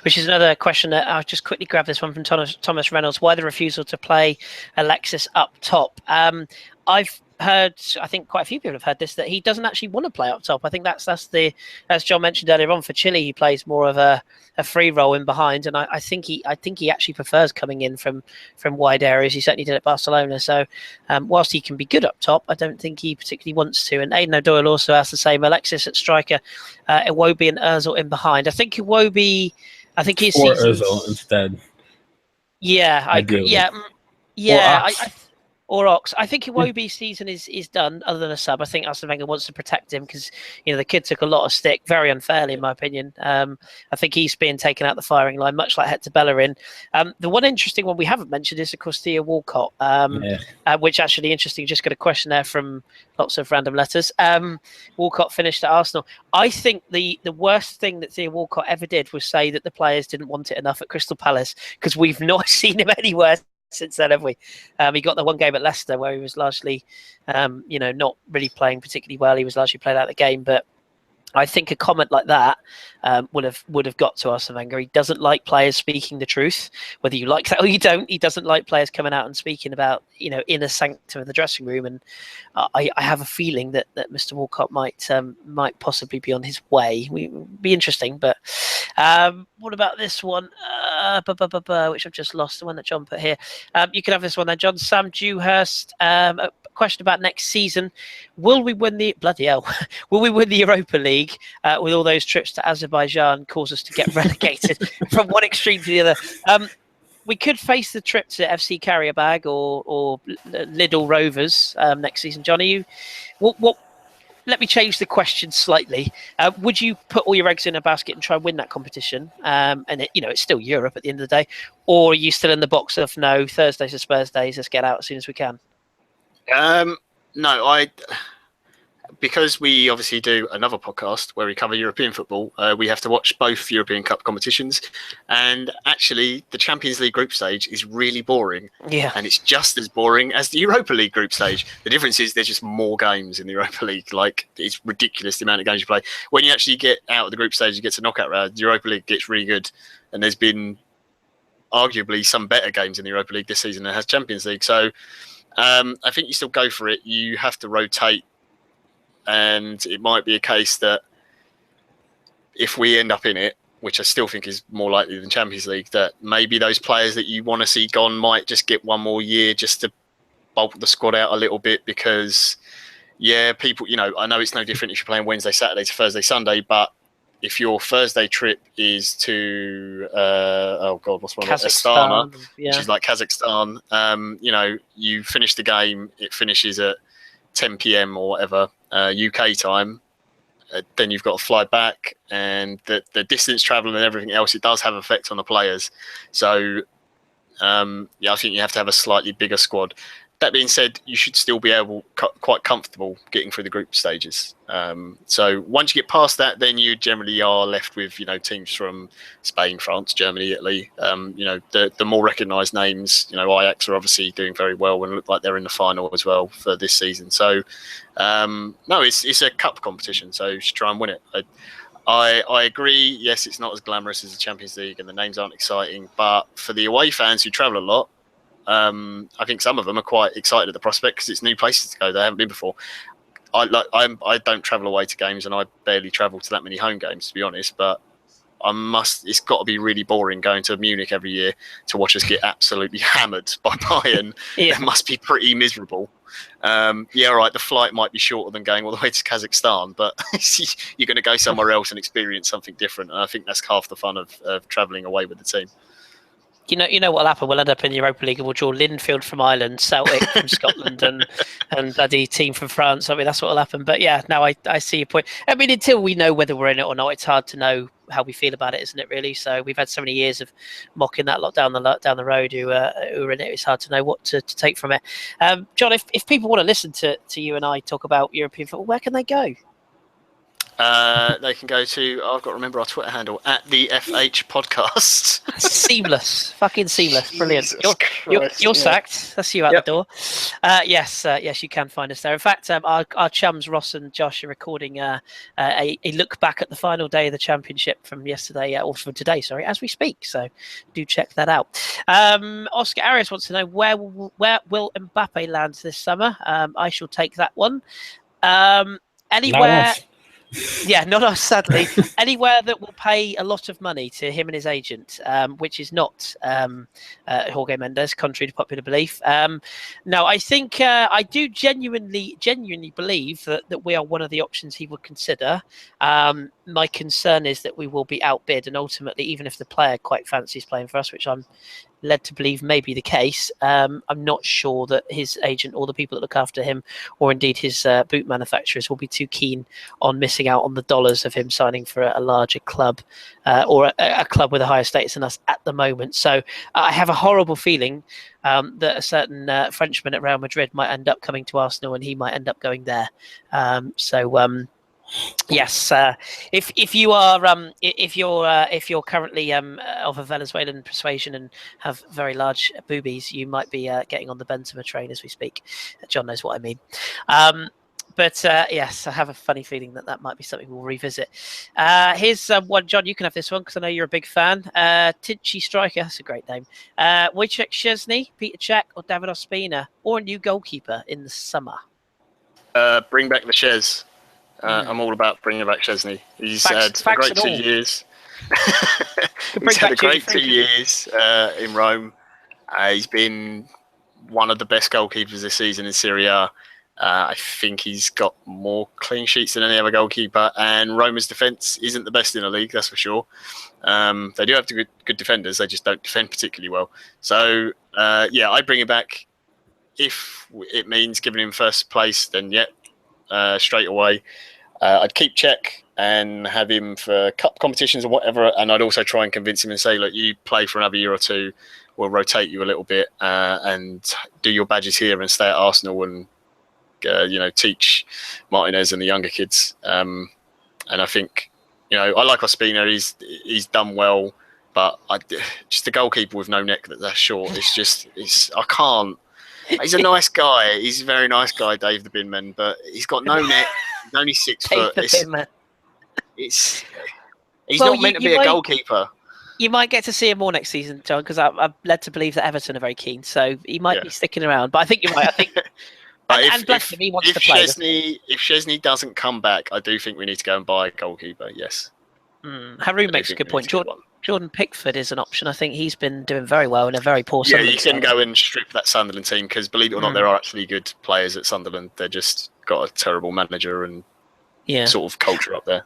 which is another question that I'll just quickly grab this one from Thomas Reynolds. Why the refusal to play Alexis up top? I've heard, I think quite a few people have heard this, that he doesn't actually want to play up top. I think that's as John mentioned earlier on, for Chile, he plays more of a free role in behind, and I think he actually prefers coming in from wide areas. He certainly did at Barcelona. So whilst he can be good up top, I don't think he particularly wants to. And Aidan O'Doyle also asked the same. Alexis at striker, Iwobi and Ozil in behind. I think Iwobi, he's or Ozil instead. Yeah, I agree. Yeah. or Ox. I think Iwobi's season is done, other than a sub. I think Arsene Wenger wants to protect him because, the kid took a lot of stick, very unfairly, in my opinion. I think he's being taken out the firing line, much like Hector Bellerin. The one interesting one we haven't mentioned is, of course, Theo Walcott, which actually interesting. Just got a question there from lots of random letters. Walcott finished at Arsenal. I think the worst thing that Theo Walcott ever did was say that the players didn't want it enough at Crystal Palace, because we've not seen him any worse since then, have we? He got the one game at Leicester where he was largely, not really playing particularly well. He was largely played out of the game, but I think a comment like that would have got to Arsene Wenger. He doesn't like players speaking the truth, whether you like that or you don't. He doesn't like players coming out and speaking about, inner sanctum of the dressing room. And I have a feeling that Mr. Walcott might possibly be on his way. It'd be interesting. But what about this one? Which I've just lost, the one that John put here. You can have this one then, John. Sam Dewhurst. A question about next season. Will we win the Will we win the Europa League with all those trips to Azerbaijan cause us to get relegated from one extreme to the other? We could face the trip to FC Karabag or Lidl Rovers next season. John, let me change the question slightly. Would you put all your eggs in a basket and try and win that competition? It's still Europe at the end of the day. Or are you still in the box of, no, Thursdays are Spurs days, let's get out as soon as we can? No, because we obviously do another podcast where we cover European football, we have to watch both European Cup competitions. And actually, the Champions League group stage is really boring. Yeah. And it's just as boring as the Europa League group stage. The difference is there's just more games in the Europa League. Like, it's ridiculous the amount of games you play. When you actually get out of the group stage, you get to knockout round, the Europa League gets really good. And there's been arguably some better games in the Europa League this season than has Champions League. So I think you still go for it. You have to rotate. And it might be a case that if we end up in it, which I still think is more likely than Champions League, that maybe those players that you want to see gone might just get one more year just to bulk the squad out a little bit. Because, people, I know it's no different if you're playing Wednesday, Saturday to Thursday, Sunday, but if your Thursday trip is to, what's one of Astana, which is like Kazakhstan, you finish the game, it finishes at 10 p.m. or whatever, UK time, then you've got to fly back, and the distance travel and everything else, it does have effect on the players. So, I think you have to have a slightly bigger squad. That being said, you should still be quite comfortable getting through the group stages. So once you get past that, then you generally are left with, teams from Spain, France, Germany, Italy. The more recognised names. Ajax are obviously doing very well and look like they're in the final as well for this season. So it's a cup competition, so you should try and win it. I agree. Yes, it's not as glamorous as the Champions League, and the names aren't exciting. But for the away fans who travel a lot, I think some of them are quite excited at the prospect because it's new places to go they haven't been before. I don't travel away to games, and I barely travel to that many home games, to be honest. But it's got to be really boring going to Munich every year to watch us get absolutely hammered by Bayern. It must be pretty miserable. The flight might be shorter than going all the way to Kazakhstan, but you're going to go somewhere else and experience something different. And I think that's half the fun of travelling away with the team. You know what'll happen? We'll end up in the Europa League and we'll draw Linfield from Ireland, Celtic from Scotland, and bloody team from France. I mean, that's what'll happen. But yeah, no, I see your point. I mean, until we know whether we're in it or not, it's hard to know how we feel about it, isn't it? Really. So we've had so many years of mocking that lot down the road who are in it. It's hard to know what to take from it. John, if people want to listen to you and I talk about European football, where can they go? They can go to, I've got to remember our Twitter handle, @the_FH podcast. Seamless, fucking seamless, brilliant. You're sacked. That's you out the door. Yes, you can find us there. In fact, our chums Ross and Josh are recording a look back at the final day of the championship from yesterday, or from today, sorry, as we speak. So do check that out. Oscar Arias wants to know where will Mbappe land this summer. I shall take that one. Anywhere. Yeah, not us, sadly. Anywhere that will pay a lot of money to him and his agent, which is not Jorge Mendes, contrary to popular belief. No, I think I do genuinely believe that we are one of the options he would consider. My concern is that we will be outbid, and ultimately, even if the player quite fancies playing for us, which I'm led to believe may be the case. I'm not sure that his agent or the people that look after him, or indeed his boot manufacturers, will be too keen on missing out on the dollars of him signing for a larger club or a club with a higher status than us at the moment. So I have a horrible feeling that a certain Frenchman at Real Madrid might end up coming to Arsenal, and he might end up going there. Yes, if you're currently of a Venezuelan persuasion and have very large boobies, you might be getting on the Benzema train as we speak. John knows what I mean. But yes, I have a funny feeling that might be something we'll revisit. Here's one, John. You can have this one because I know you're a big fan. Tinchy Striker, that's a great name. Wojciech Szczesny, Peter Cech, or David Ospina, or a new goalkeeper in the summer? Bring back the Chez. I'm all about bringing back Szczesny. He's had a great 2 years. He's had a great 2 years in Rome. He's been one of the best goalkeepers this season in Serie A. I think he's got more clean sheets than any other goalkeeper, and Roma's defence isn't the best in the league, that's for sure. They do have good defenders, they just don't defend particularly well. So, I bring him back. If it means giving him first place, then straight away. I'd keep Cech and have him for cup competitions or whatever, and I'd also try and convince him and say, look, you play for another year or two, we'll rotate you a little bit and do your badges here and stay at Arsenal and teach Martinez and the younger kids. And I think, I like Ospina. He's done well, but just a goalkeeper with no neck that's short. I can't. He's a nice guy. He's a very nice guy, Dave the Binman, but he's got no neck. He's only 6 foot. He's not meant to be a goalkeeper. You might get to see him more next season, John, because I'm led to believe that Everton are very keen. So he might be sticking around. But I think you're right. I think. And bless him, he wants to play. If Szczesny doesn't come back, I do think we need to go and buy a goalkeeper. Yes. Haroon makes a good point. Jordan Pickford is an option. I think he's been doing very well in a very poor Sunderland. Yeah, you can go and strip that Sunderland team because, believe it or not, there are actually good players at Sunderland. They're just got a terrible manager and sort of culture up there.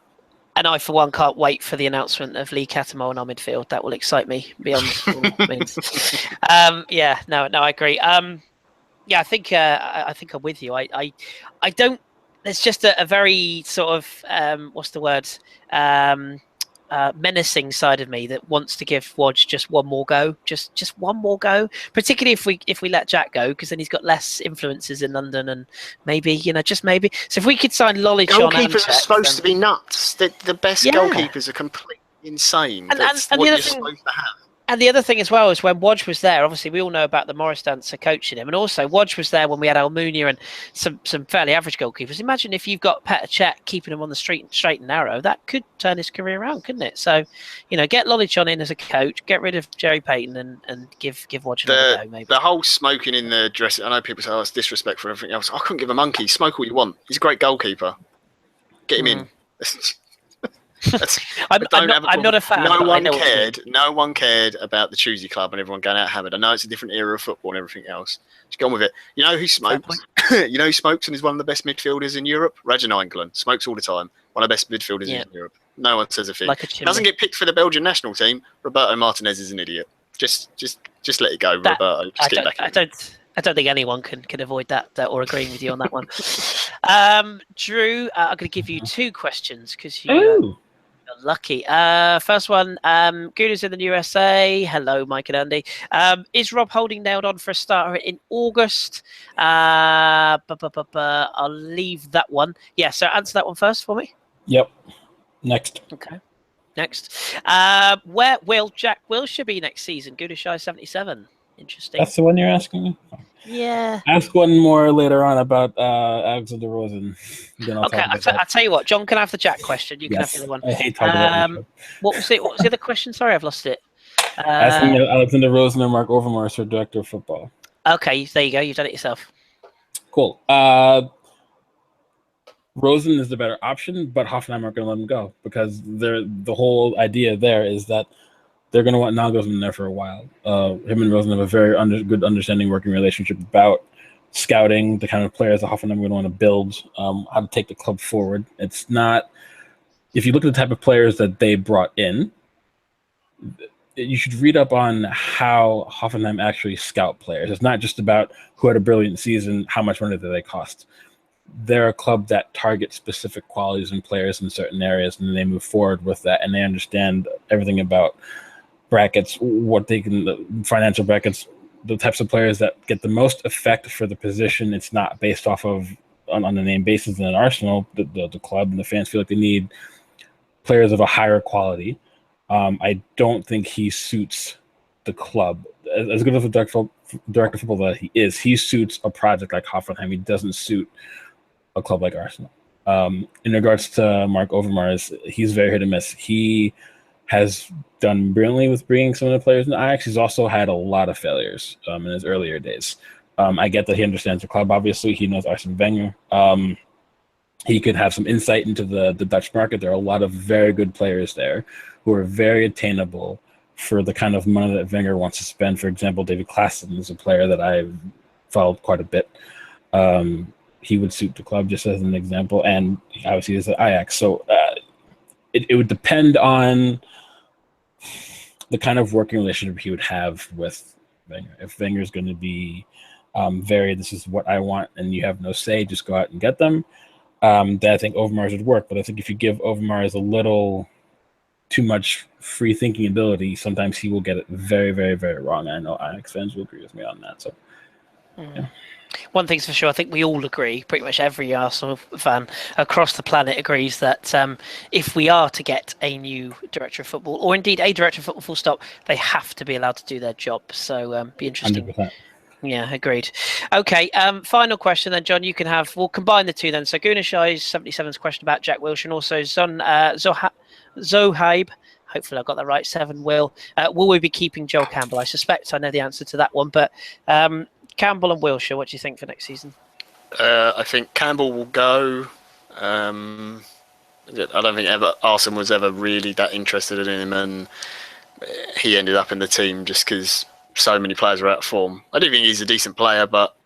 And I, for one, can't wait for the announcement of Lee Cattermole in our midfield. That will excite me beyond all means. I agree. I think I'm with you. I don't. There's just a very sort of what's the word? Menacing side of me that wants to give Wodge just one more go, just one more go. Particularly if we let Jack go, because then he's got less influences in London, and maybe just maybe. So if we could sign Lolich on, goalkeepers are supposed to be nuts. The best goalkeepers are completely insane. That's what you're supposed to have. And the other thing as well is when Wodge was there, obviously we all know about the Morris dancer coaching him, and also Wodge was there when we had Almunia and some fairly average goalkeepers. Imagine if you've got Petr Cech keeping him on the straight and narrow, that could turn his career around, couldn't it? So, get Lolich on in as a coach, get rid of Jerry Payton, and give Wodge another go. Maybe the whole smoking in the dressing. I know people say, "Oh, it's disrespectful" and everything else. I couldn't give a monkey. Smoke all you want. He's a great goalkeeper. Get him in. I'm not a fan. No one cared about the Choosy Club and everyone going out hammered. I know it's a different era of football and everything else. Just go on with it. You know who smokes? You know who smokes and is one of the best midfielders in Europe? Rajan England. Smokes all the time. One of the best midfielders in Europe. No one says a thing. Doesn't get picked for the Belgian national team. Roberto Martinez is an idiot. Just let it go, Roberto. Just get back in. I don't think anyone can avoid that or agreeing with you on that one. Drew, I'm going to give you two questions because you're lucky. First one, Guna's in the USA. Hello, Mike and Andy. Is Rob Holding nailed on for a starter in August? I'll leave that one. Yeah, so answer that one first for me. Yep. Next. Okay. Next. Where will Jack Wilshere be next season? Gudashai 77. Interesting. That's the one you're asking me? Yeah. Ask one more later on about Alexander Rosen. Okay, I'll tell you what. John can have the Jack question. You can have the other one. I hate talking about it. What was the other question? Sorry, I've lost it. Asking Alexander Rosen or Mark Overmars for director of football. Okay, there you go. You've done it yourself. Cool. Rosen is the better option, but Hoffenheim aren't going to let him go because the whole idea there is that they're going to want Nagelsmann in there for a while. Him and Rosen have a very good understanding working relationship about scouting, the kind of players that Hoffenheim are going to want to build, how to take the club forward. It's not – if you look at the type of players that they brought in, you should read up on how Hoffenheim actually scout players. It's not just about who had a brilliant season, how much money do they cost. They're a club that targets specific qualities in players in certain areas, and they move forward with that, and they understand everything about brackets, what they can, the financial brackets, the types of players that get the most effect for the position. It's not based off of on a name basis in an Arsenal. The club and the fans feel like they need players of a higher quality. I don't think he suits the club. As good of a director of football that he is, he suits a project like Hoffenheim. He doesn't suit a club like Arsenal. In regards to Mark Overmars, he's very hit and miss. He has done brilliantly with bringing some of the players in Ajax. He's also had a lot of failures in his earlier days. I get that he understands the club. Obviously, he knows Arsene Wenger. He could have some insight into the Dutch market. There are a lot of very good players there who are very attainable for the kind of money that Wenger wants to spend. For example, David Klaassen is a player that I've followed quite a bit. He would suit the club, just as an example, and obviously he's at Ajax. So it would depend on the kind of working relationship he would have with Wenger. If Wenger's going to be this is what I want, and you have no say, just go out and get them, then I think Overmars would work. But I think if you give Overmars a little too much free thinking ability, sometimes he will get it very, very, very wrong. And I know Ajax fans will agree with me on that. So, yeah. One thing's for sure, I think we all agree, pretty much every Arsenal fan across the planet agrees that if we are to get a new director of football, or indeed a director of football full stop, they have to be allowed to do their job. So be interesting. 100%. Yeah, agreed. Okay, final question then, John. You can have, we'll combine the two then. So Gunashai's 77's question about Jack Wilshere, and also Zohaib, hopefully I got that right, 7 will we be keeping Joel Campbell? I suspect I know the answer to that one, but Campbell and Wilshere, what do you think for next season? I think Campbell will go. I don't think Arsene was ever really that interested in him, and he ended up in the team just because so many players are out of form. I do think he's a decent player, but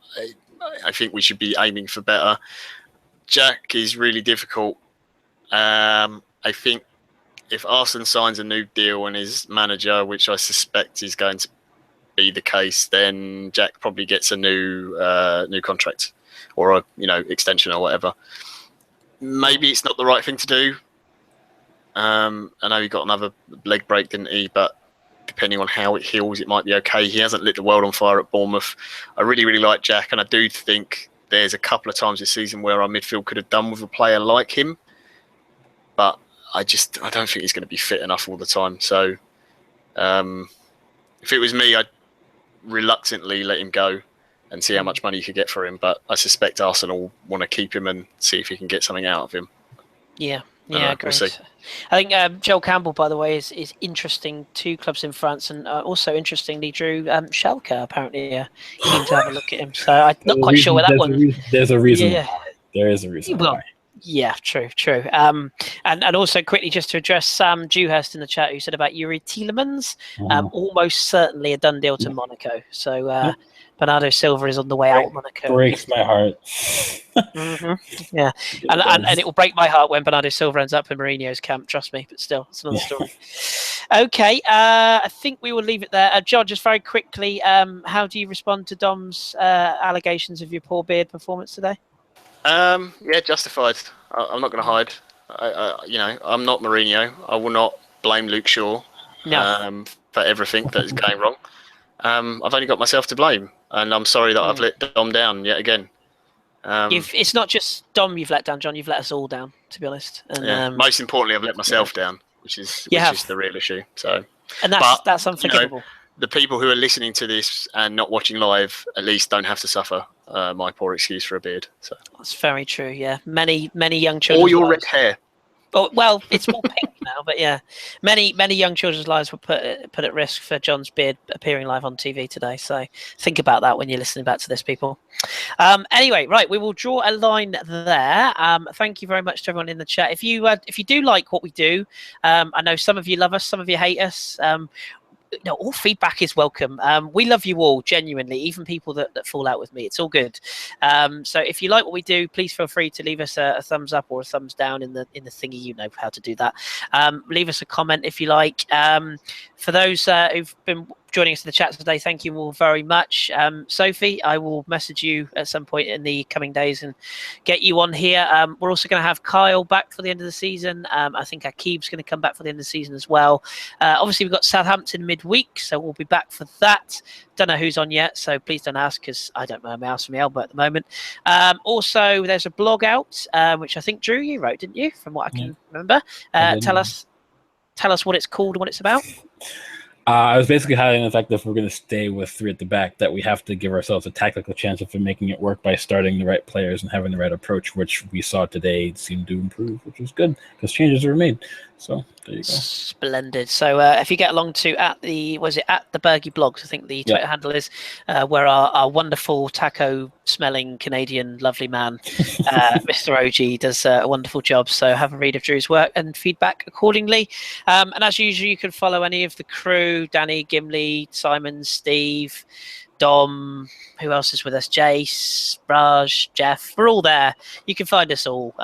I think we should be aiming for better. Jack is really difficult. I think if Arsene signs a new deal and his manager, which I suspect is going to be the case, then Jack probably gets a new contract or a extension or whatever. Maybe it's not the right thing to do. I know he got another leg break, didn't he? But depending on how it heals, it might be okay. He hasn't lit the world on fire at Bournemouth. I really, really like Jack, and I do think there's a couple of times this season where our midfield could have done with a player like him. But I don't think he's going to be fit enough all the time. So if it was me, I'd reluctantly let him go and see how much money you could get for him. But I suspect Arsenal want to keep him and see if he can get something out of him. Yeah, we'll great. see. I think Joel Campbell, by the way, is interesting. 2 clubs in France, and also interestingly, Drew Schalke apparently keen to have a look at him. So I'm not quite sure where that one. There's a reason. Yeah. There is a reason. Well, why. Yeah, true. And also quickly just to address Sam Dewhurst in the chat who said about Yuri Tielemans, almost certainly a done deal to Monaco. So Bernardo Silva is on the way out of Monaco. Breaks my heart. Yeah, and it will break my heart when Bernardo Silva ends up in Mourinho's camp. Trust me, but still, it's another story. Okay, I think we will leave it there. John, just very quickly, how do you respond to Dom's allegations of your poor beard performance today? Yeah, justified. I'm not going to hide. I'm not Mourinho. I will not blame Luke Shaw for everything that is going wrong. I've only got myself to blame, and I'm sorry that I've let Dom down yet again. It's not just Dom you've let down, John. You've let us all down, to be honest. And, most importantly, I've let myself down, which is the real issue. So, and that's unforgivable. The people who are listening to this and not watching live at least don't have to suffer my poor excuse for a beard. So that's very true. Yeah, many young children. Or your red hair. Oh, well, it's more pink now, but yeah, many young children's lives were put at risk for John's beard appearing live on TV today. So think about that when you're listening back to this, people. Anyway, right, we will draw a line there. Thank you very much to everyone in the chat. If you do like what we do, I know some of you love us, some of you hate us. all feedback is welcome. We love you all, genuinely, even people that fall out with me. It's all good. So if you like what we do, please feel free to leave us a thumbs up or a thumbs down in the thingy. You know how to do that. Leave us a comment if you like. For those who've been joining us in the chat today, thank you all very much. Sophie, I will message you at some point in the coming days and get you on here. We're also going to have Kyle back for the end of the season. I think Akib's going to come back for the end of the season as well. Obviously, we've got Southampton midweek, so we'll be back for that. Don't know who's on yet, so please don't ask because I don't know my mouse from my elbow at the moment. Also, there's a blog out, which I think, Drew, you wrote, didn't you? From what I can remember. Tell us what it's called and what it's about. I was basically highlighting the fact that if we're going to stay with 3 at the back, that we have to give ourselves a tactical chance of making it work by starting the right players and having the right approach, which we saw today seemed to improve, which was good because changes were made. So there you go. Splendid. So if you get along to at the Bergie Blogs, I think the Twitter handle is, where our wonderful taco smelling Canadian lovely man, Mr. OG, does a wonderful job. So have a read of Drew's work and feedback accordingly. And as usual, you can follow any of the crew: Danny, Gimli, Simon, Steve, Dom, who else is with us? Jace, Raj, Jeff. We're all there. You can find us all.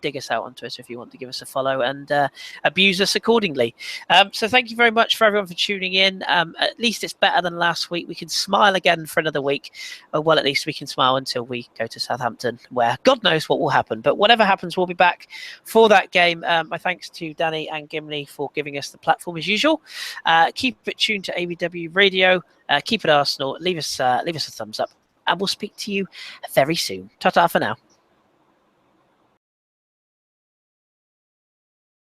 Dig us out on Twitter if you want to give us a follow and abuse us accordingly. So thank you very much for everyone for tuning in. At least it's better than last week. We can smile again for another week. Well, at least we can smile until we go to Southampton, where God knows what will happen. But whatever happens, we'll be back for that game. My thanks to Danny and Gimli for giving us the platform as usual. Keep it tuned to ABW Radio. Keep it Arsenal. Leave us a thumbs up, and we'll speak to you very soon. Ta-ta for now.